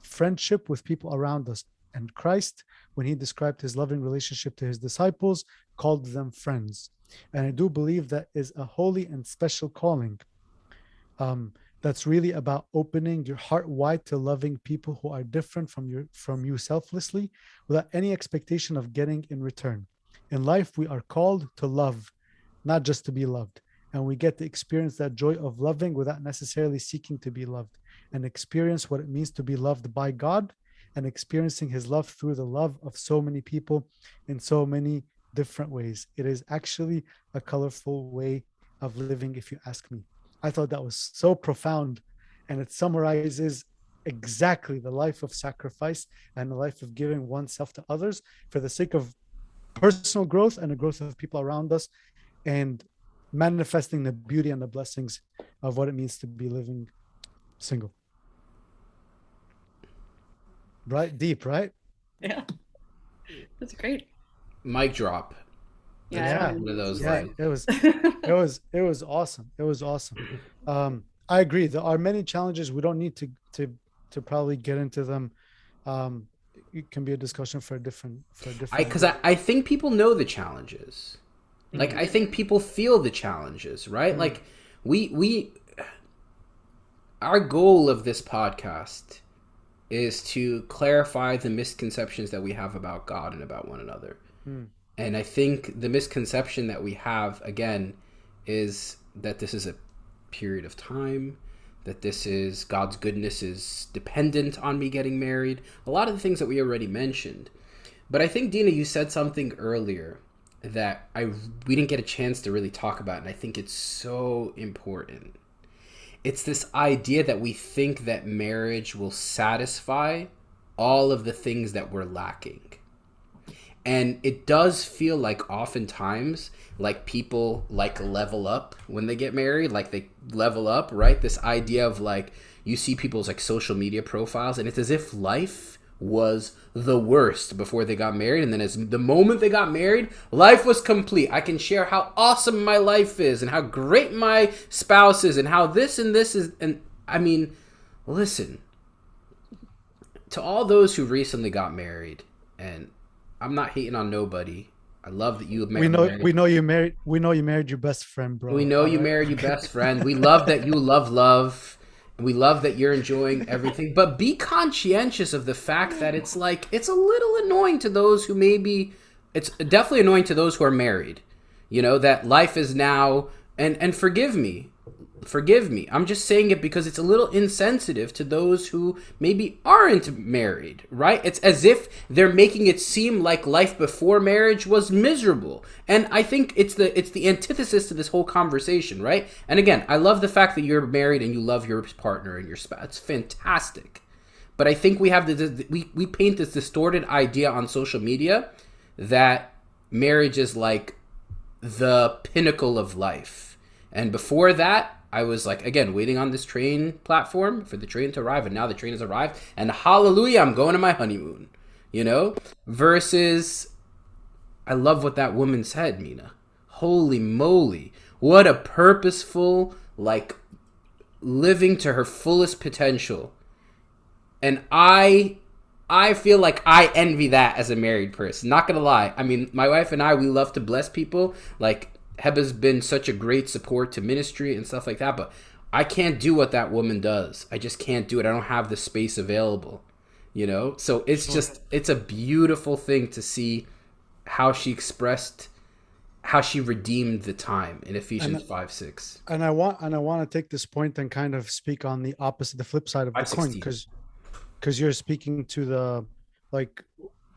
friendship with people around us. And Christ, when he described his loving relationship to his disciples, called them friends. And I do believe that is a holy and special calling. That's really about opening your heart wide to loving people who are different from you selflessly, without any expectation of getting in return. In life, we are called to love, not just to be loved. And we get to experience that joy of loving without necessarily seeking to be loved, and experience what it means to be loved by God, and experiencing his love through the love of so many people in so many different ways. It is actually a colorful way of living, if you ask me. I thought that was so profound, and it summarizes exactly the life of sacrifice and the life of giving oneself to others for the sake of personal growth and the growth of people around us, and manifesting the beauty and the blessings of what it means to be living single. Right? Deep, right? Yeah. That's great. Mic drop. Yeah. One of those Yeah, lines. it was awesome. It was awesome. I agree. There are many challenges. We don't need to probably get into them. It can be a discussion for a different. Because I think people know the challenges. Like, I think people feel the challenges, right? Like, we our goal of this podcast is to clarify the misconceptions that we have about God and about one another. And I think the misconception that we have, again, is that this is a period of time, that this is God's goodness is dependent on me getting married. A lot of the things that we already mentioned. But I think, Deena, you said something earlier that we didn't get a chance to really talk about, and I think it's so important. It's this idea that we think that marriage will satisfy all of the things that we're lacking. And it does feel like oftentimes like people like level up when they get married, like they level up, right? This idea of like you see people's like social media profiles and it's as if life was the worst before they got married, and then as the moment they got married, life was complete. I can share how awesome my life is and how great my spouse is and how this and this is. And I mean, listen, to all those who recently got married, and I'm not hating on nobody. I love that you married. We know you married your best friend, bro. We know you married your best friend. We love that you love. We love that you're enjoying everything. But be conscientious of the fact that it's like, it's a little annoying to those who it's definitely annoying to those who are married. You know, that life is now, and forgive me, forgive me. I'm just saying it because it's a little insensitive to those who maybe aren't married, right? It's as if they're making it seem like life before marriage was miserable. And I think it's the antithesis to this whole conversation, right? And again, I love the fact that you're married and you love your partner and your spouse. It's fantastic. But I think we have we paint this distorted idea on social media that marriage is like the pinnacle of life. And before that, I was like, again, waiting on this train platform for the train to arrive, and now the train has arrived, and hallelujah, I'm going to my honeymoon, you know? Versus, I love what that woman said, Mina. Holy moly. What a purposeful, like, living to her fullest potential. And I feel like I envy that as a married person. Not gonna lie. I mean, my wife and I, we love to bless people. Like, Heba's been such a great support to ministry and stuff like that, but I can't do what that woman does. I just can't do it. I don't have the space available, you know? So it's just, it's a beautiful thing to see how she expressed, how she redeemed the time in Ephesians 5:6. And I want to take this point and kind of speak on the opposite, the flip side of the coin, because you're speaking to the, like,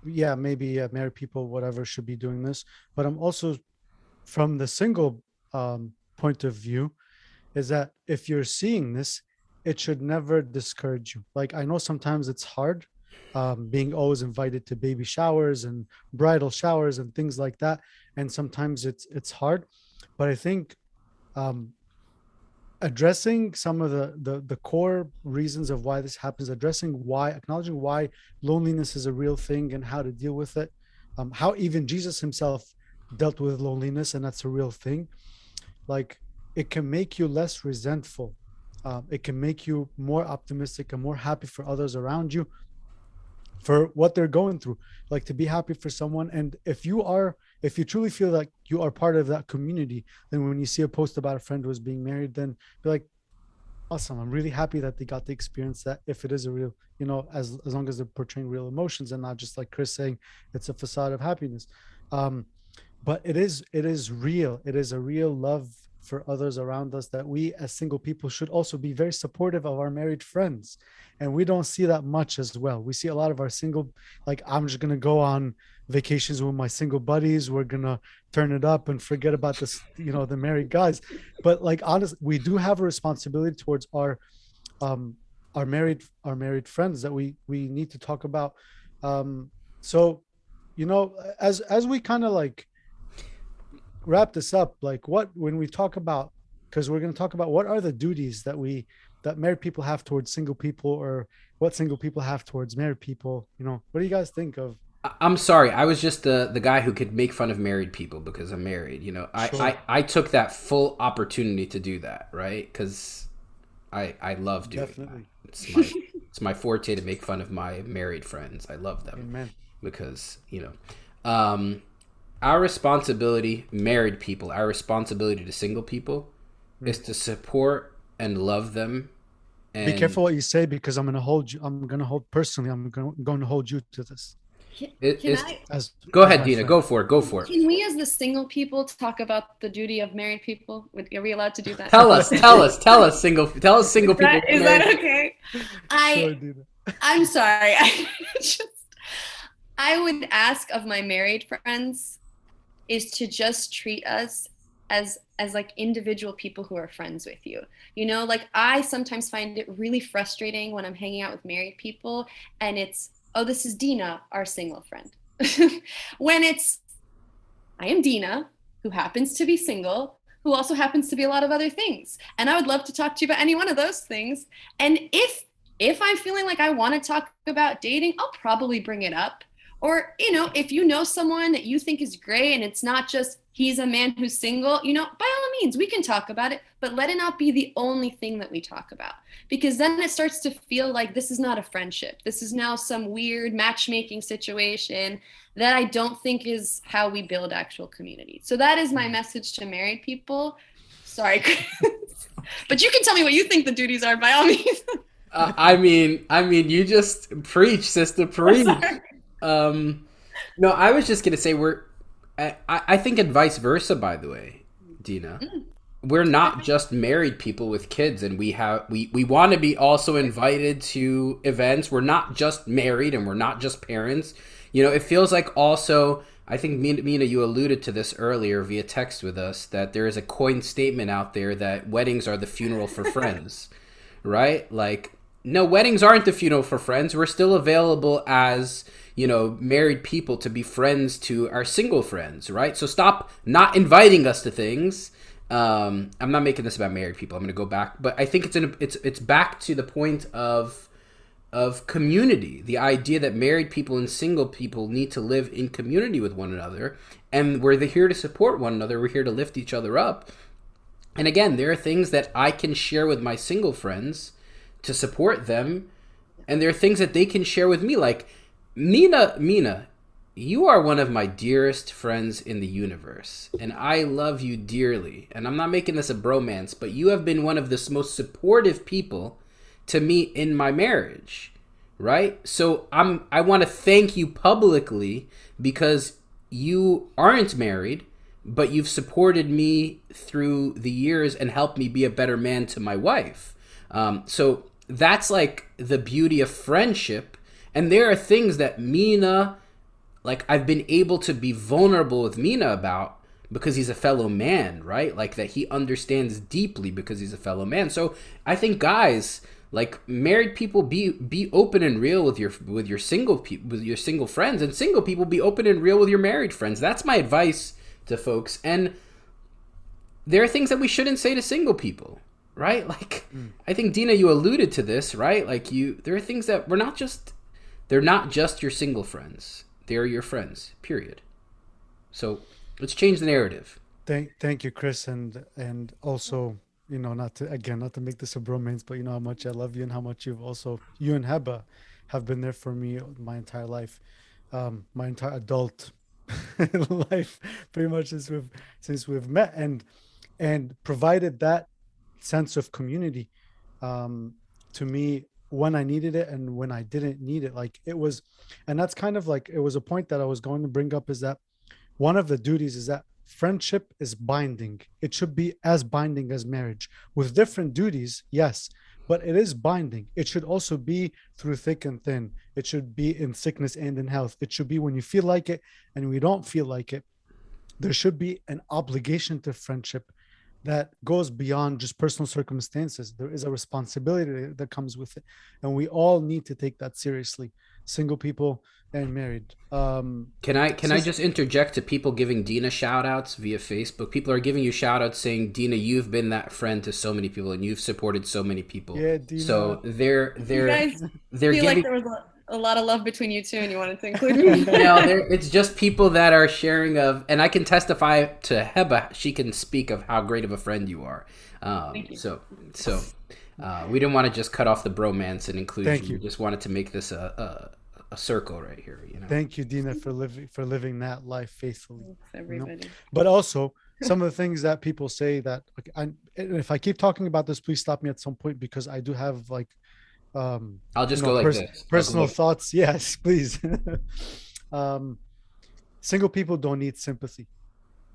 yeah, maybe married people, whatever, should be doing this. But I'm also, from the single point of view, is that if you're seeing this, it should never discourage you. Like, I know sometimes it's hard being always invited to baby showers and bridal showers and things like that. And sometimes it's hard. But I think addressing some of the core reasons of why this happens, acknowledging why loneliness is a real thing and how to deal with it, how even Jesus himself dealt with loneliness, and that's a real thing. Like, it can make you less resentful. It can make you more optimistic and more happy for others around you, for what they're going through. Like, to be happy for someone. And if you truly feel like you are part of that community, then when you see a post about a friend who is being married, then be like, awesome, I'm really happy that they got to experience that. If it is a real, you know, as long as they're portraying real emotions and not just like Chris saying it's a facade of happiness. But it is real. It is a real love for others around us, that we as single people should also be very supportive of our married friends. And we don't see that much as well. We see a lot of our single, like, I'm just going to go on vacations with my single buddies. We're going to turn it up and forget about this, you know, the married guys. But like, honestly, we do have a responsibility towards our married friends that we need to talk about. So, you know, as we kind of like wrap this up, like, when we talk about, because we're going to talk about what are the duties that married people have towards single people, or what single people have towards married people, you know, what do you guys think of? I'm sorry, I was just the guy who could make fun of married people because I'm married, you know. Sure. I took that full opportunity to do that, right? Because I love doing Definitely. that. It's my forte to make fun of my married friends. I love them. Amen. Because, you know, our responsibility, married people, our responsibility to single people is to support and love them. And be careful what you say, because I'm going to hold personally, I'm going to hold you to this. Go ahead, Deena. Go for it. Can we, as the single people, talk about the duty of married people? Are we allowed to do that? Tell us, single people. Is that okay? Sure, Deena. I'm sorry. I would ask of my married friends is to just treat us as like individual people who are friends with you. You know, like, I sometimes find it really frustrating when I'm hanging out with married people and it's, oh, this is Deena, our single friend. When I am Deena, who happens to be single, who also happens to be a lot of other things. And I would love to talk to you about any one of those things. And if I'm feeling like I want to talk about dating, I'll probably bring it up. Or, you know, if you know someone that you think is great and it's not just he's a man who's single, you know, by all means, we can talk about it, but let it not be the only thing that we talk about. Because then it starts to feel like this is not a friendship. This is now some weird matchmaking situation that I don't think is how we build actual community. So that is my message to married people. Sorry, Chris. But you can tell me what you think the duties are, by all means. I mean, you just preach, sister, preach. No, I was just gonna say I think, and vice versa. By the way, Deena, we're not just married people with kids, and we want to be also invited to events. We're not just married, and we're not just parents. You know, it feels like also, I think Mina, you alluded to this earlier via text with us, that there is a coined statement out there that weddings are the funeral for friends, right? Like, no, weddings aren't the funeral for friends. We're still available as, you know, married people to be friends to our single friends, right? So stop not inviting us to things. I'm not making this about married people. I'm going to go back, but I think it's back to the point of community. The idea that married people and single people need to live in community with one another, and we're here to support one another. We're here to lift each other up. And again, there are things that I can share with my single friends to support them, and there are things that they can share with me. Like, Mina, you are one of my dearest friends in the universe, and I love you dearly. And I'm not making this a bromance, but you have been one of the most supportive people to me in my marriage, right? So I want to thank you publicly, because you aren't married, but you've supported me through the years and helped me be a better man to my wife. So that's like the beauty of friendship. And there are things that Mina, like, I've been able to be vulnerable with Mina about, because he's a fellow man, right? Like, that he understands deeply because he's a fellow man. So I think, guys, like, married people, be open and real with your single people, with your single friends, and single people, be open and real with your married friends. That's my advice to folks. And there are things that we shouldn't say to single people, right? Like, I think, Deena, you alluded to this, right? Like, there are things that they're not just your single friends. They're your friends, period. So let's change the narrative. Thank you, Chris, and also, you know, not to make this a bromance, but you know how much I love you and how much you and Heba have been there for me my entire life, my entire adult life, pretty much since we've met, and provided that sense of community to me when I needed it and when I didn't need it. Like, it was, and that's kind of like, it was a point that I was going to bring up, is that one of the duties is that friendship is binding. It should be as binding as marriage, with different duties, yes, but it is binding. It should also be through thick and thin. It should be in sickness and in health. It should be when you feel like it and we don't feel like it. There should be an obligation to friendship that goes beyond just personal circumstances. There is a responsibility that comes with it, and we all need to take that seriously, single people and married. Can I just interject to people giving Deena shout outs via Facebook? People are giving you shout outs saying, Deena, you've been that friend to so many people and you've supported so many people. Yeah, Deena. So they're You guys they're feel giving, like there was a lot of love between you two, and you wanted to include me. no, it's just people that are sharing of, and I can testify to Heba. She can speak of how great of a friend you are. Thank you. So we didn't want to just cut off the bromance and include Thank you. you. We just wanted to make this a circle right here. You know. Thank you, Deena, for living that life faithfully. Thanks, everybody. But also, some of the things that people say that, and if I keep talking about this, please stop me at some point, because I do have, like, I'll just go like this. Personal thoughts. Yes, please. Single people don't need sympathy.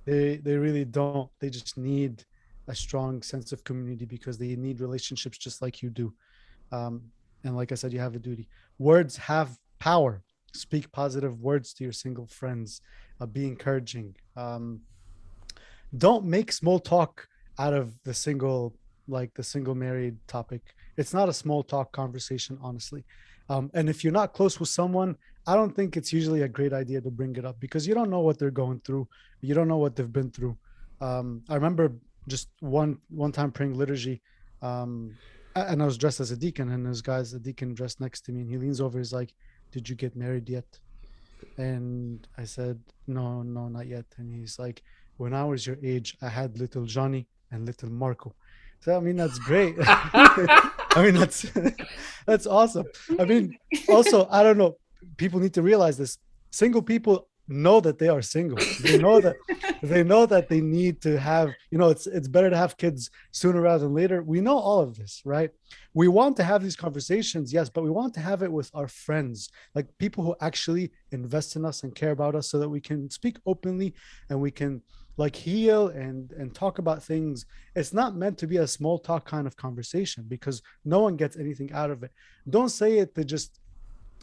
They really don't. They just need a strong sense of community, because they need relationships just like you do. And like I said, you have a duty. Words have power. Speak positive words to your single friends. Be encouraging. Don't make small talk out of the single married topic. It's not a small talk conversation, honestly. And if you're not close with someone, I don't think it's usually a great idea to bring it up, because you don't know what they're going through. You don't know what they've been through. I remember just one time praying liturgy, and I was dressed as a deacon, and the deacon dressed next to me, and he leans over, he's like, "Did you get married yet?" And I said, no, not yet. And he's like, "When I was your age, I had little Johnny and little Marco." So, I mean, that's great. I mean, that's awesome. I mean, also, I don't know, people need to realize this. Single people know that they are single. They know that they need to have, you know, it's better to have kids sooner rather than later. We know all of this, right? We want to have these conversations, yes, but we want to have it with our friends, like people who actually invest in us and care about us, so that we can speak openly and we can like heal and talk about things. It's not meant to be a small talk kind of conversation, because no one gets anything out of it. Don't say it to just,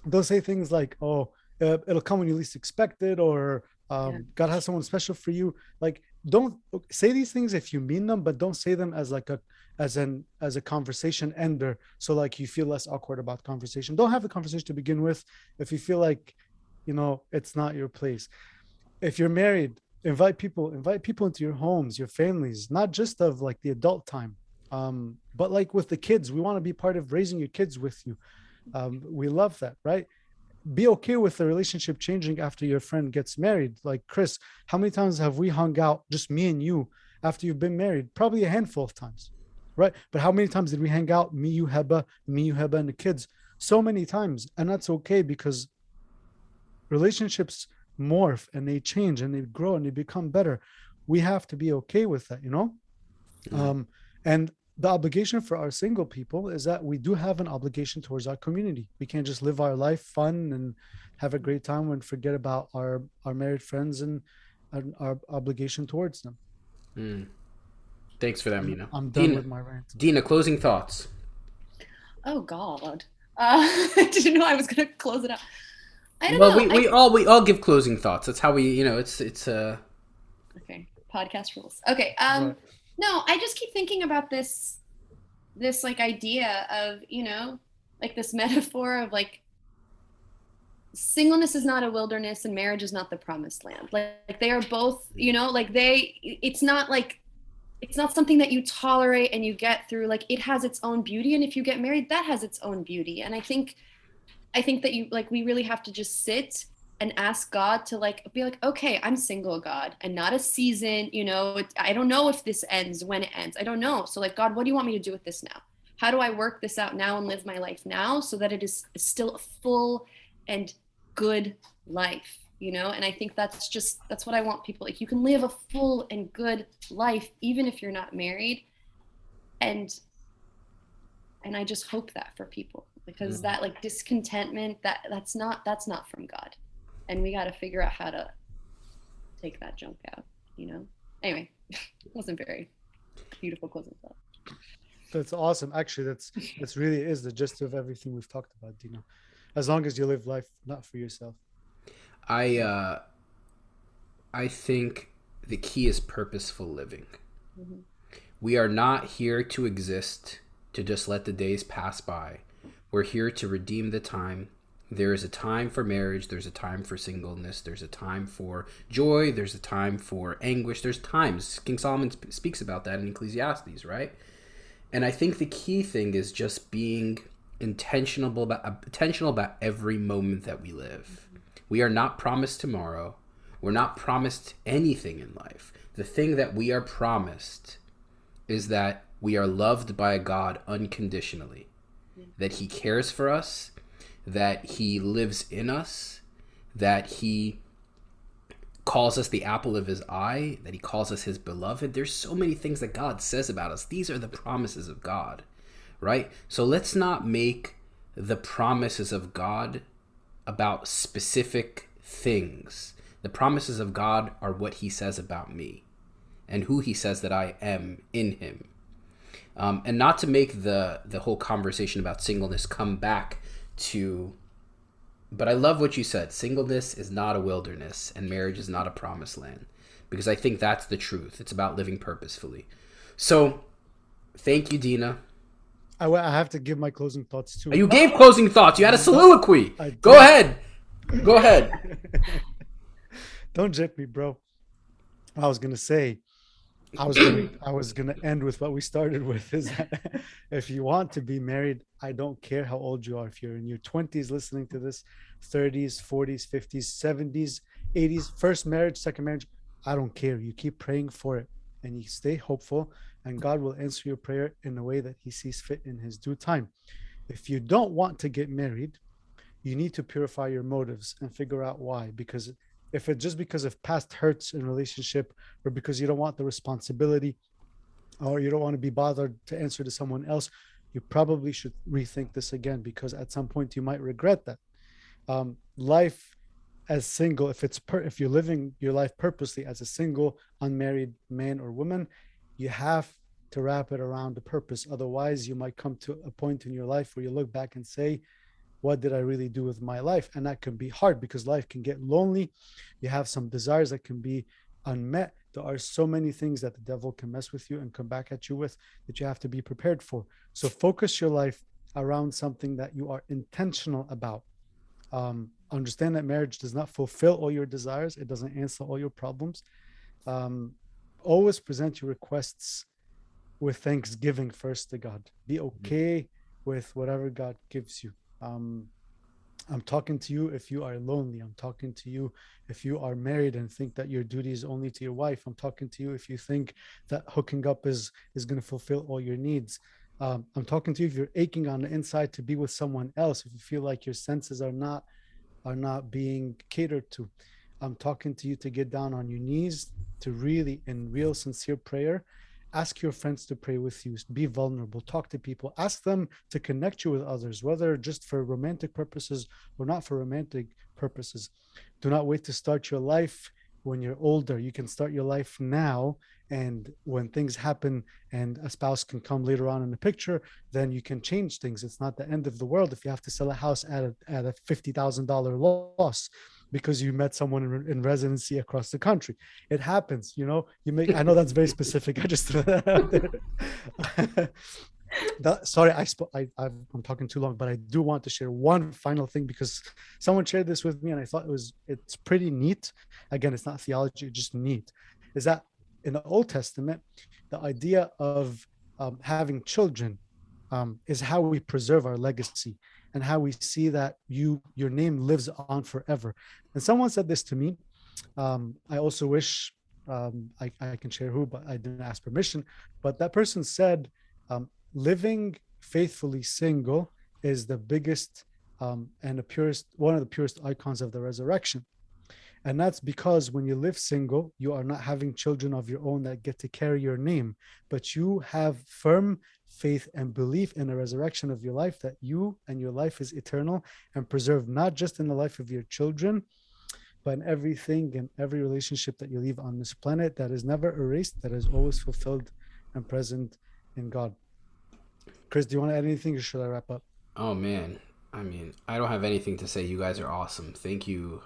don't say things like, oh, it'll come when you least expect it, or God has someone special for you. Like, don't say these things if you mean them, but don't say them as like as a conversation ender, so like you feel less awkward about conversation. Don't have the conversation to begin with if you feel like, it's not your place. If you're married, invite people into your homes, your families, not just of like the adult time, but like with the kids. We want to be part of raising your kids with you. We love that, right? Be okay with the relationship changing after your friend gets married. Like, Chris, how many times have we hung out, just me and you, after you've been married? Probably a handful of times, right? But how many times did we hang out, me, you, Heba, and the kids? So many times. And that's okay, because relationships morph and they change and they grow and they become better. We have to be okay with that, and the obligation for our single people is that we do have an obligation towards our community. We can't just live our life fun and have a great time and forget about our married friends and our obligation towards them. Thanks for that, Mina. I'm done with my rant. Deena, closing thoughts. Oh God, I didn't know I was gonna close it out. I don't know. We all give closing thoughts. That's how we, it's okay. Podcast rules. Okay. Right. No, I just keep thinking about this like idea of, like this metaphor of like singleness is not a wilderness and marriage is not the promised land. Like they are both, like it's not something that you tolerate and you get through. Like it has its own beauty. And if you get married, that has its own beauty. And I think that we really have to just sit and ask God to be like, okay, I'm single, God, and not a season, I don't know if this ends, when it ends. I don't know. So like, God, what do you want me to do with this now? How do I work this out now and live my life now so that it is still a full and good life, And I think that's what I want people. Like, you can live a full and good life, even if you're not married. And I just hope that for people, because that like discontentment, that's not from God. And we got to figure out how to take that junk out, Anyway, it wasn't very beautiful closing thought. That's awesome. Actually, that's really is the gist of everything we've talked about, Deena. As long as you live life not for yourself. I think the key is purposeful living. Mm-hmm. We are not here to exist to just let the days pass by. We're here to redeem the time. There is a time for marriage. There's a time for singleness. There's a time for joy. There's a time for anguish. There's times. King Solomon speaks about that in Ecclesiastes, right? And I think the key thing is just being intentional about every moment that we live. We are not promised tomorrow. We're not promised anything in life. The thing that we are promised is that we are loved by a God unconditionally, that he cares for us, that he lives in us, that he calls us the apple of his eye, that he calls us his beloved. There's so many things that God says about us. These are the promises of God, right? So let's not make the promises of God about specific things. The promises of God are what he says about me and who he says that I am in him. And not to make the whole conversation about singleness come back to, but I love what you said. Singleness is not a wilderness and marriage is not a promised land, because I think that's the truth. It's about living purposefully. So thank you, Deena. I have to give my closing thoughts too. You gave closing thoughts. You had a soliloquy. Go ahead. Don't jet me, bro. I was gonna say, I was gonna end with what we started with, is that if you want to be married, I don't care how old you are. If you're in your 20s listening to this, 30s, 40s, 50s, 70s, 80s, first marriage, second marriage, I don't care. You keep praying for it and you stay hopeful, and God will answer your prayer in the way that he sees fit in his due time. If you don't want to get married, you need to purify your motives and figure out why. Because if it's just because of past hurts in relationship, or because you don't want the responsibility, or you don't want to be bothered to answer to someone else, you probably should rethink this again, because at some point you might regret that. Life as single, if you're living your life purposely as a single unmarried man or woman, you have to wrap it around the purpose. Otherwise, you might come to a point in your life where you look back and say, what did I really do with my life? And that can be hard because life can get lonely. You have some desires that can be unmet. There are so many things that the devil can mess with you and come back at you with that you have to be prepared for. So focus your life around something that you are intentional about. Understand that marriage does not fulfill all your desires. It doesn't answer all your problems. Um, Always present your requests with thanksgiving first to God. Be okay with whatever God gives you. Um, I'm talking to you if you are lonely. I'm talking to you if you are married and think that your duty is only to your wife. I'm talking to you if you think that hooking up is going to fulfill all your needs. I'm talking to you if you're aching on the inside to be with someone else, if you feel like your senses are not being catered to. I'm talking to you to get down on your knees, to really, in real, sincere prayer, ask your friends to pray with you, be vulnerable, talk to people, ask them to connect you with others, whether just for romantic purposes or not for romantic purposes. Do not wait to start your life when you're older. You can start your life now. And when things happen and a spouse can come later on in the picture, then you can change things. It's not the end of the world if you have to sell a house at a $50,000 loss because you met someone in residency across the country. It happens, you know. I know that's very specific. I just sorry, I'm talking too long, but I do want to share one final thing because someone shared this with me and I thought it's pretty neat. Again, it's not theology, it's just neat. Is that in the Old Testament, the idea of having children is how we preserve our legacy and how we see that your name lives on forever. And someone said this to me. I also wish I can share who, but I didn't ask permission. But that person said, living faithfully single is the biggest and the purest, one of the purest icons of the resurrection. And that's because when you live single, you are not having children of your own that get to carry your name, but you have firm faith and belief in the resurrection of your life, that you and your life is eternal and preserved not just in the life of your children, but in everything and every relationship that you leave on this planet, that is never erased, that is always fulfilled and present in God. Chris, do you want to add anything or should I wrap up? Oh man, I mean, I don't have anything to say. You guys are awesome. Thank you,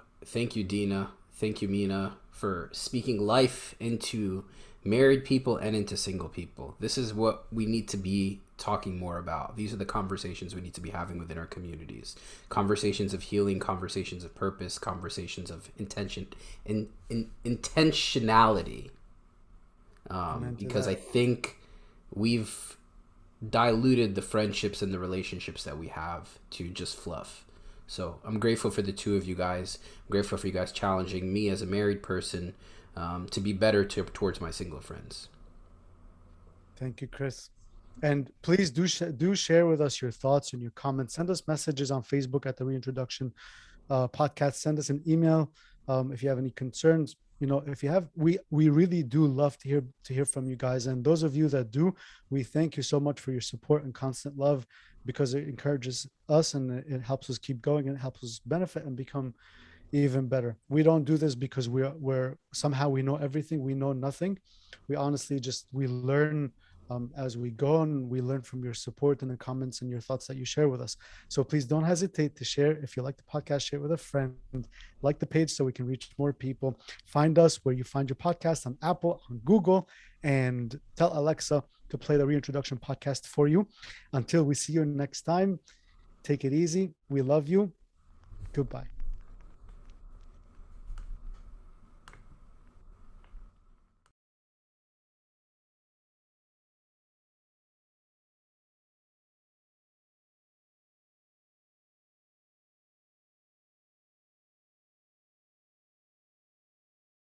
Deena. Thank you, Mina, for speaking life into married people and into single people. This is what we need to be talking more about. These are the conversations we need to be having within our communities. Conversations of healing, conversations of purpose, conversations of intentionality. Because I think we've diluted the friendships and the relationships that we have to just fluff. So I'm grateful for the two of you guys. I'm grateful for you guys challenging me as a married person to be better towards my single friends. Thank you, Chris. And please do share with us your thoughts and your comments. Send us messages on Facebook at the Reintroduction Podcast. Send us an email if you have any concerns. You know, if you have, we really do love to hear from you guys. And those of you that do, we thank you so much for your support and constant love, because it encourages us and it helps us keep going and it helps us benefit and become even better. We don't do this because we're somehow we know everything. We know nothing. We honestly we learn as we go, and we learn from your support and the comments and your thoughts that you share with us. So please don't hesitate to share. If you like the podcast, share it with a friend. Like the page so we can reach more people. Find us where you find your podcast, on Apple, on Google, and tell Alexa to play the Reintroduction Podcast for you. Until we see you next time, take it easy. We love you. Goodbye.